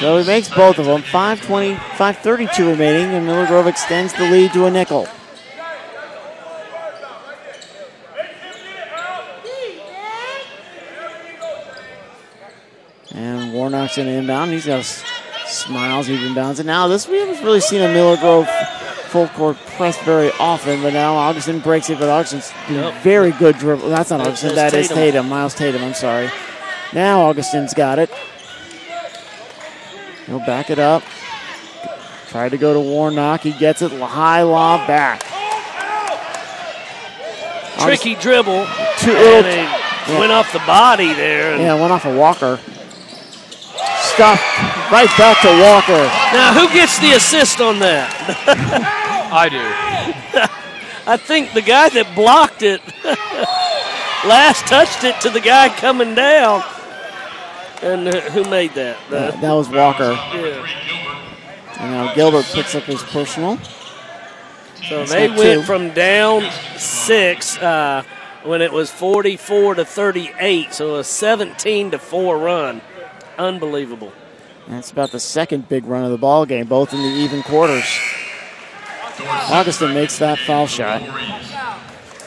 So he makes both of them. 5:32 remaining, and Miller Grove extends the lead to a nickel. And Warnock's in inbound. He's got smiles, he inbounds it. Now, we haven't really seen a Miller Grove full court press very often, but now Augustin breaks it, but Augustin's doing very good dribble. That's not Augustin, that is Tatum. Miles Tatum, I'm sorry. Now Augustin's got it. He'll back it up. Tried to go to Warnock. He gets it. High lob back. Tricky dribble. Went off the body there. Yeah, went off of Walker. Stuff right back to Walker. Now, who gets the assist on that? I do. I think the guy that blocked it last touched it to the guy coming down. And who made that? That was Walker. Yeah. And now Gilbert picks up his personal. So they went from down 6 when it was 44-38, so a 17-4 run. Unbelievable. That's about the second big run of the ball game, both in the even quarters. Augustin makes that foul shot.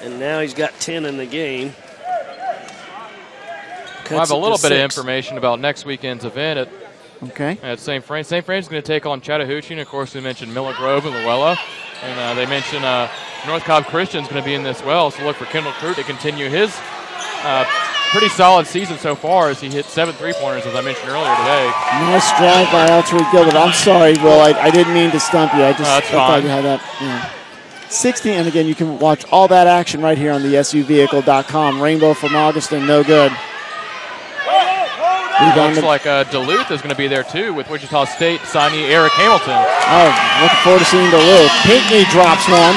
And now he's got 10 in the game. I have a little bit of information about next weekend's event at St. Francis. St. Francis is going to take on Chattahoochee, and of course we mentioned Miller Grove and Luella. And they mentioned North Cobb Christian is going to be in this well, so look for Kendall Crute to continue his pretty solid season so far as he hit 7 3-pointers, as I mentioned earlier today. Nice drive by Altry Gilbert. I'm sorry, Will. I didn't mean to stump you. I just thought you had that. Yeah. 16, and again, you can watch all that action right here on the SUvehicle.com. Rainbow from Augustin, no good. Looks like Duluth is going to be there too with Wichita State signee Eric Hamilton. Oh, looking forward to seeing Duluth. Pinckney drops one.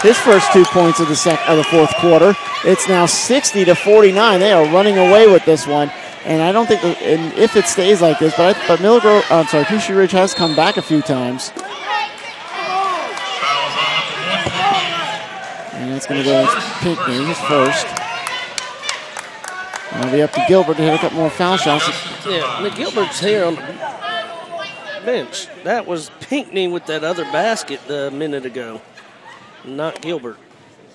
His first 2 points of the fourth quarter. It's now 60-49. They are running away with this one, and I don't think if it stays like this, but Peachtree Ridge has come back a few times. And it's going to go against Pinckney, his first. It'll be up to Gilbert to hit a couple more foul shots. Yeah, Gilbert's here on the bench. That was Pinckney with that other basket a minute ago, not Gilbert.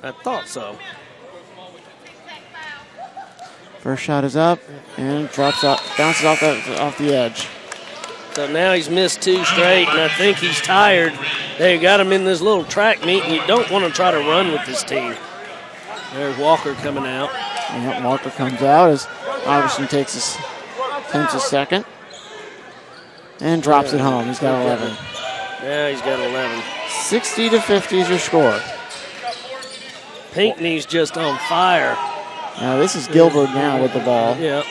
I thought so. First shot is up and drops up, bounces off the edge. So now he's missed 2 straight, and I think he's tired. They got him in this little track meet, and you don't want to try to run with this team. There's Walker coming out. Yeah, Walker comes out as Augustin takes a second and drops it home. He's got 11. Yeah, he's got 11. 60-50 is your score. Pinckney's just on fire. Now this is Gilbert now with the ball. Yeah.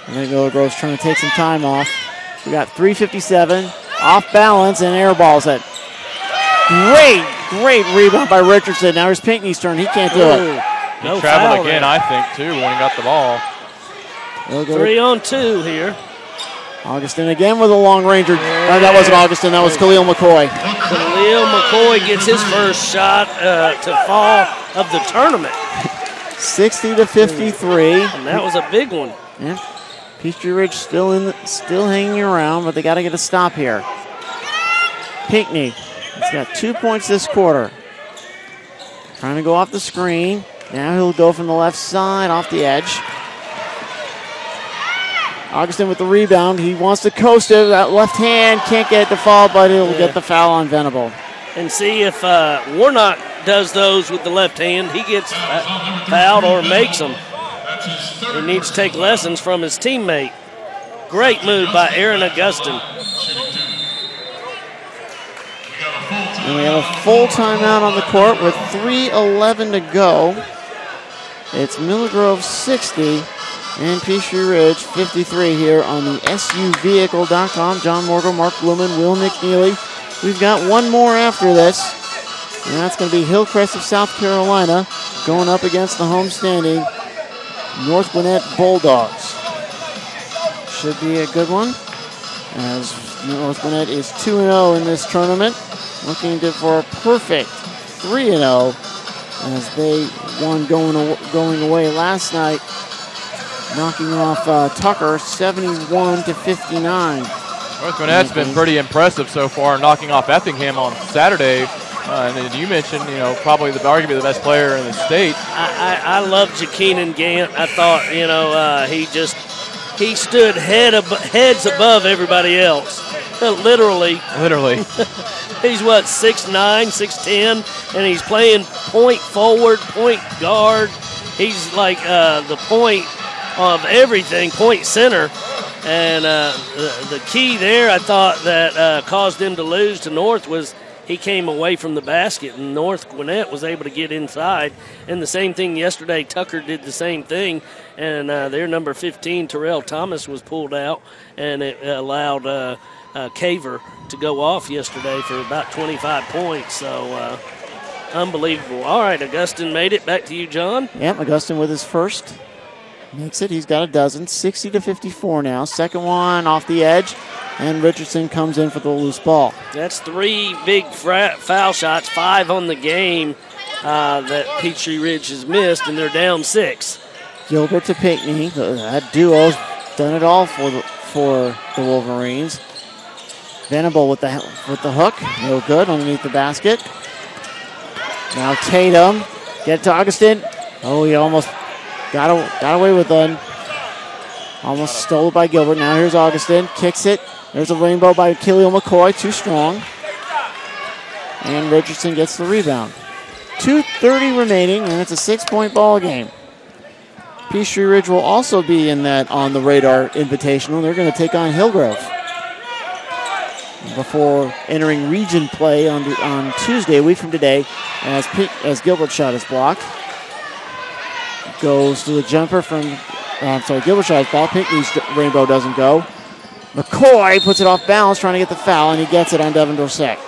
And then Miller Grove's trying to take some time off. We got 3:57 off balance and airballs it. Great rebound by Richardson. Now it's Pinckney's turn. He can't do it. He traveled again, I think, too, when he got the ball. 3-on-2 here. Augustin again with a long ranger. No, that wasn't Augustin. That was Khalil McCoy. Khalil McCoy gets his first shot to fall. of the tournament. 60-53. And that was a big one. Yeah. Peachtree Ridge still hanging around, but they got to get a stop here. Pinckney has got 2 points this quarter. Trying to go off the screen. Now he'll go from the left side off the edge. Augustin with the rebound. He wants to coast it. That left hand can't get it to fall, but he'll get the foul on Venable. And see if Warnock does those with the left hand, he gets fouled or makes them. He needs to take lessons from his teammate. Great move by Aaron Augustin. And we have a full timeout on the court with 3:11 to go. It's Miller Grove 60 and Peachtree Ridge 53 here on the SUVehicle.com. John Morgan, Mark Blumen, Will McNeely. We've got one more after this, and that's going to be Hillcrest of South Carolina going up against the homestanding North Gwinnett Bulldogs. Should be a good one, as North Gwinnett is 2-0 in this tournament, looking for a perfect 3-0 as they won going away last night, knocking off Tucker 71-59. North Gwinnett's been pretty impressive so far, knocking off Effingham on Saturday. And then you mentioned, probably arguably the best player in the state. I love Jakeenan Gant. I thought, he stood heads above everybody else. Literally. He's 6'9", 6'10", and he's playing point forward, point guard. He's like the point of everything, point center. And the key there, I thought, that caused him to lose to North was he came away from the basket, and North Gwinnett was able to get inside. And the same thing yesterday, Tucker did the same thing, and their number 15, Terrell Thomas, was pulled out, and it allowed Caver to go off yesterday for about 25 points. So unbelievable. All right, Augustin made it. Back to you, John. Yep, Augustin with his first. Makes it. He's got a dozen. 60-54 now. Second one off the edge, and Richardson comes in for the loose ball. That's 3 big foul shots, 5 on the game that Peachtree Ridge has missed, and they're down 6. Gilbert to Pinckney. That duo's done it all for the Wolverines. Venable with the hook. No good underneath the basket. Now Tatum. Get it to Augustin. Oh, he almost got away with one. Almost stole it by Gilbert. Now here's Augustin. Kicks it. There's a rainbow by Khalil McCoy. Too strong. And Richardson gets the rebound. 2:30 remaining, and it's a 6-point ball game. Peachtree Ridge will also be in that on the radar invitational. They're going to take on Hillgrove before entering region play on Tuesday, a week from today, as Gilbert's shot is blocked. Goes to the jumper from, Gilbert's shot is blocked. Pinckney's rainbow doesn't go. McCoy puts it off balance, trying to get the foul, and he gets it on Devin Dorsett.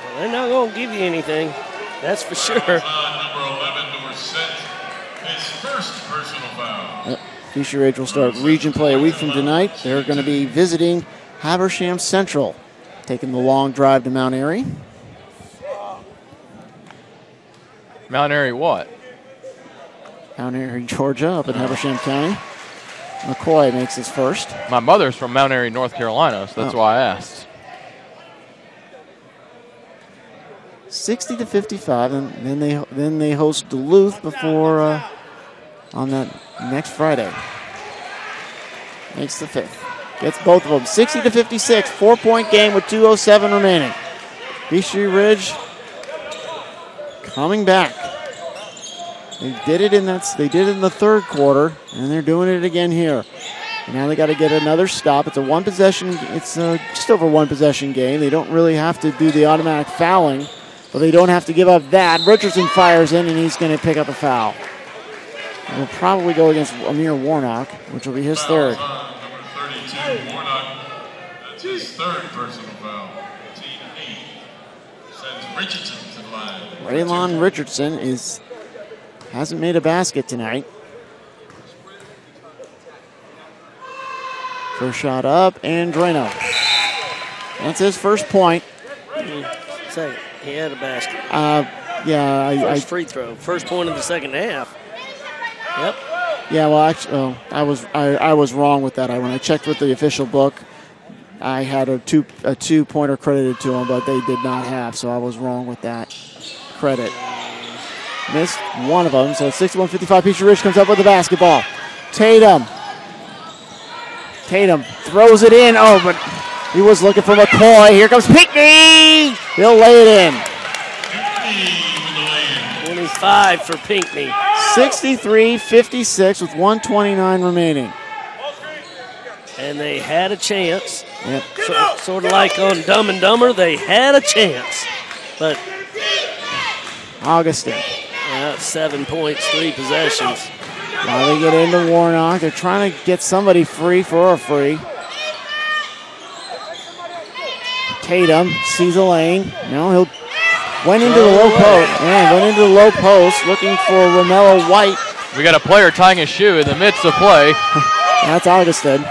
Well, they're not going to give you anything, that's for sure. Number 11, Dorsett, his first personal foul. Peachtree Ridge will start region play a week from tonight. They're going to be visiting Habersham Central, taking the long drive to Mount Airy. Mount Airy what? Mount Airy, Georgia, up in Habersham County. McCoy makes his first. My mother's from Mount Airy, North Carolina, so that's why I asked. 60-55, and then they host Duluth before on that next Friday. Makes the 5th. Gets both of them. 60-56, 4-point game with 2:07 remaining. Peachtree Ridge coming back. They did it in the third quarter, and they're doing it again here. And now they got to get another stop. It's a one possession. It's just over one possession game. They don't really have to do the automatic fouling, but they don't have to give up that. Richardson fires in, and he's going to pick up a foul. Will probably go against Amir Warnock, which will be his third. Number 32, Warnock. That's his third personal foul. Team 8 sends Richardson to the line. Raylon Richardson hasn't made a basket tonight. First shot up, and Drano. That's his first point. Say, he had a basket. Yeah, First free throw. First point of the second half. Yep. Yeah, well, actually, I was wrong with that. When I checked with the official book, I had a two-pointer credited to them, but they did not have, so I was wrong with that credit. Missed one of them, so 61-55. Peachtree Ridge comes up with the basketball. Tatum throws it in. Oh, but he was looking for McCoy. Here comes Pinckney. He'll lay it in. 25 for Pinckney. 63-56 with 1:29 remaining. And they had a chance. Yep. Sort of like on Dumb and Dumber, they had a chance. But Augustin. 7 points, 3 possessions. Now they get into Warnock. They're trying to get somebody free for a free. Tatum sees a lane. No, he'll went into the low post. Yeah, went into the low post looking for Romello White. We got a player tying his shoe in the midst of play. That's Augustin.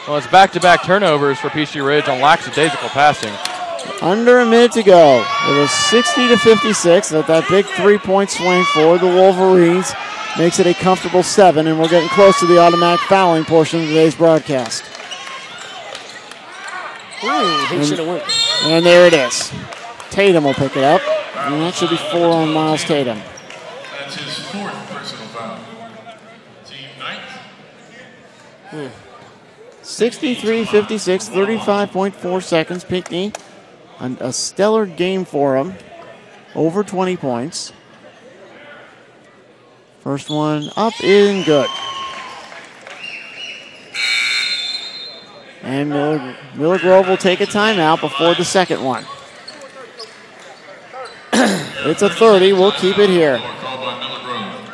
Well, it's back-to-back turnovers for Peachtree Ridge on lackadaisical passing. Under a minute to go. It was 60-56. That big three-point swing for the Wolverines makes it a comfortable 7, and we're getting close to the automatic fouling portion of today's broadcast. He should have went. And there it is. Tatum will pick it up, and that should be 4 on Miles Tatum. That's his 4th personal foul. Team ninth. 63-56, 35.4 seconds. Pinckney, a stellar game for him. Over 20 points. First one up in good. And Miller Grove will take a timeout before the second one. It's a 30. We'll keep it here.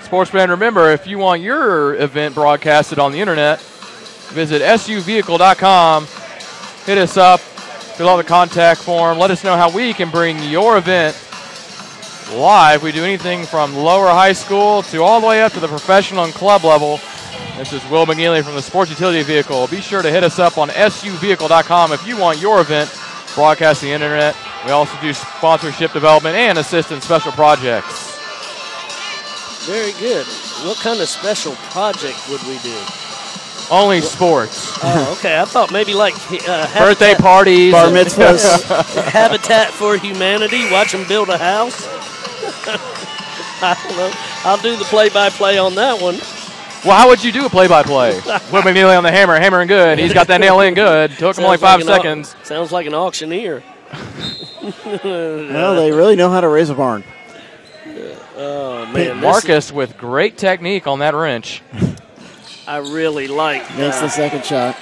Sportsman, remember, if you want your event broadcasted on the internet, visit suvehicle.com. Hit us up. Fill out the contact form. Let us know how we can bring your event live. We do anything from lower high school to all the way up to the professional and club level. This is Will McNeely from the Sports Utility Vehicle. Be sure to hit us up on suvehicle.com if you want your event broadcast on the internet. We also do sponsorship development and assist in special projects. Very good. What kind of special project would we do? Only sports. Oh, okay. I thought maybe like birthday parties, bar mitzvahs, Habitat for Humanity. Watch them build a house. I don't know. I'll do the play-by-play on that one. Well, how would you do a play-by-play? Will McNeely on the hammer, hammering good. He's got that nail in good. Took him only 5 seconds. Sounds like an auctioneer. Well, they really know how to raise a barn. Oh, man. Marcus with great technique on that wrench. I really like Makes the second shot.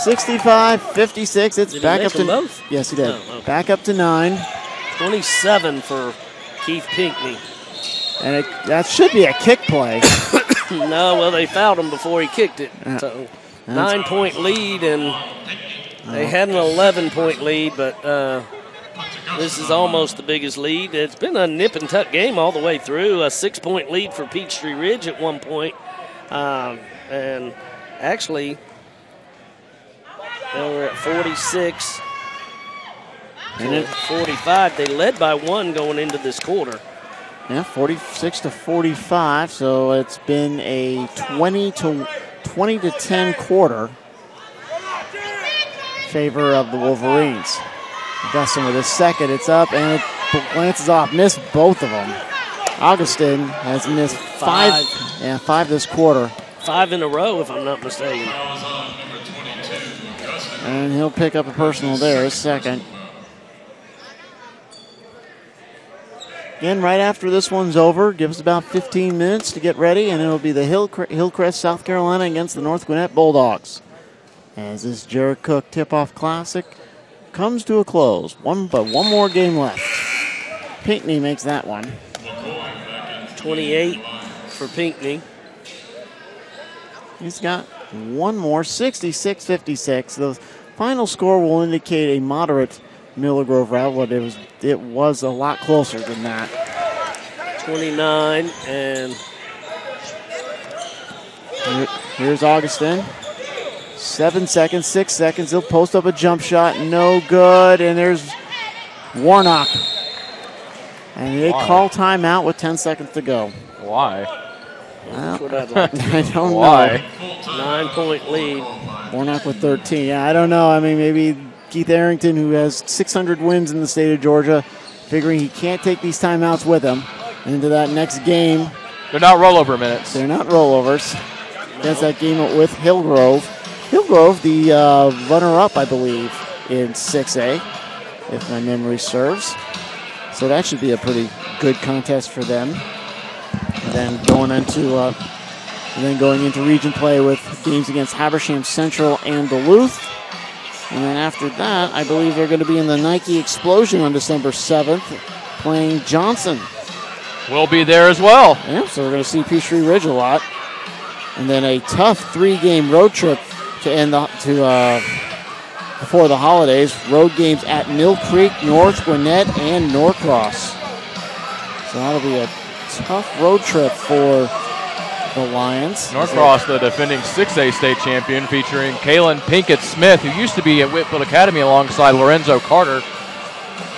65-56. It's back up to both? Yes, he did. Oh, okay. Back up to 9. 27 for Keith Pinckney. And that should be a kick play. No, well, they fouled him before he kicked it. So 9-point lead, and they had an 11-point lead, but this is almost the biggest lead. It's been a nip-and-tuck game all the way through. A 6-point lead for Peachtree Ridge at one point. And actually, they were at 46. And at 45, they led by 1 going into this quarter. Yeah, 46-45. So it's been a 20 to 10 quarter favor of the Wolverines. Augustin with his second. It's up and it glances off. Missed both of them. Augustin has missed 5. Yeah, 5 this quarter. 5 in a row, if I'm not mistaken. And he'll pick up a personal there, his second. Again, right after this one's over, give us about 15 minutes to get ready, and it'll be the Hillcrest, South Carolina against the North Gwinnett Bulldogs. As this Jared Cook Tip-Off Classic comes to a close. One more game left. Pinckney makes that one. 28 for Pinckney. He's got one more, 66-56. The final score will indicate a moderate Miller Grove route, but it was a lot closer than that. 29, and here's Augustin. 7 seconds, 6 seconds. He'll post up a jump shot. No good. And there's Warnock And they call timeout with 10 seconds to go. Why? That's what I'd like. I don't Why? know. 9-point lead. Warnock with 13. Yeah, I don't know. I mean, maybe Keith Arrington, who has 600 wins in the state of Georgia, figuring he can't take these timeouts with him into that next game. They're not rollover minutes. They're not rollovers. That's that game with Hillgrove. Hillgrove, the runner-up, I believe, in 6A, if my memory serves. So that should be a pretty good contest for them. And then going into region play with games against Habersham Central and Duluth. And then after that, I believe they're going to be in the Nike Explosion on December 7th, playing Johnson. We'll be there as well. Yeah, so we're going to see Peachtree Ridge a lot. And then a tough 3-game road trip to end before the holidays. Road games at Mill Creek, North Gwinnett, and Norcross. So that'll be a tough road trip for the Lions. Norcross, the defending 6A state champion, featuring Kalen Pinkett-Smith, who used to be at Whitfield Academy alongside Lorenzo Carter.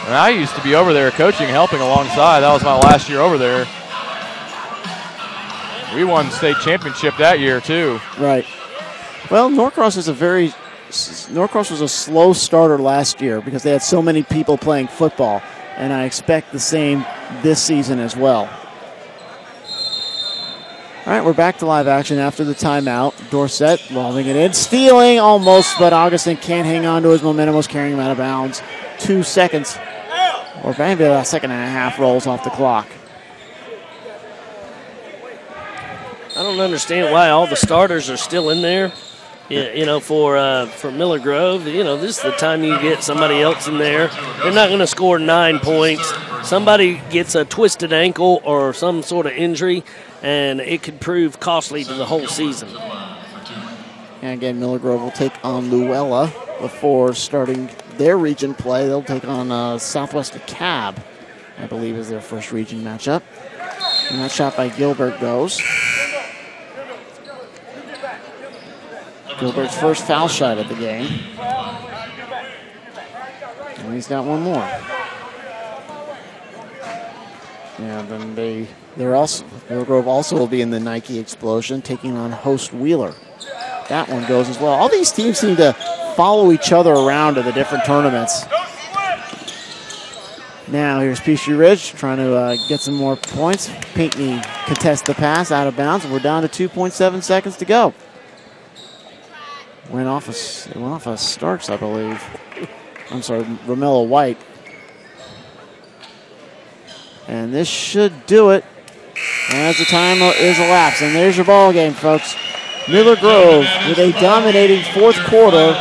And I used to be over there coaching, helping alongside. That was my last year over there. We won state championship that year, too. Right. Well, Norcross was a slow starter last year because they had so many people playing football, and I expect the same this season as well. All right, we're back to live action after the timeout. Dorsett lobbing it in, stealing almost, but Augustin can't hang on to his momentum, was carrying him out of bounds. 2 seconds, or maybe a second and a half rolls off the clock. I don't understand why all the starters are still in there. For Miller Grove, this is the time you get somebody else in there. They're not going to score 9 points. Somebody gets a twisted ankle or some sort of injury, and it could prove costly to the whole season. And again, Miller Grove will take on Luella before starting their region play. They'll take on Southwest DeKalb, I believe, is their first region matchup. And that shot by Gilbert goes. Gilbert's first foul shot of the game. And he's got one more. And then Miller Grove also will be in the Nike Explosion, taking on host Wheeler. That one goes as well. All these teams seem to follow each other around to the different tournaments. Now here's Peachtree Ridge trying to get some more points. Pinckney contests the pass out of bounds, and we're down to 2.7 seconds to go. Went off of Starks, I believe. I'm sorry, Romello White. And this should do it as the time is elapsed. And there's your ball game, folks. Miller Grove with a dominating fourth quarter.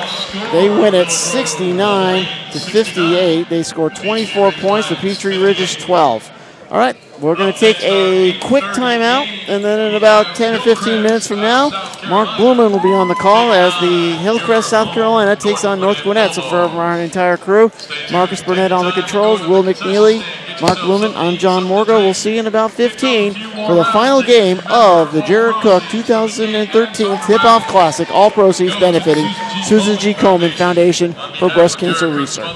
They win it 69-58. They score 24 points. The Peachtree Ridge is 12. All right, we're going to take a quick timeout, and then in about 10 or 15 minutes from now, Mark Blumen will be on the call as the Hillcrest, South Carolina, takes on North Gwinnett. So for our entire crew, Marcus Burnett on the controls, Will McNeely, Mark Blumen, I'm John Morgo. We'll see you in about 15 for the final game of the Jared Cook 2013 Tip-Off Classic, all proceeds benefiting Susan G. Komen Foundation for Breast Cancer Research.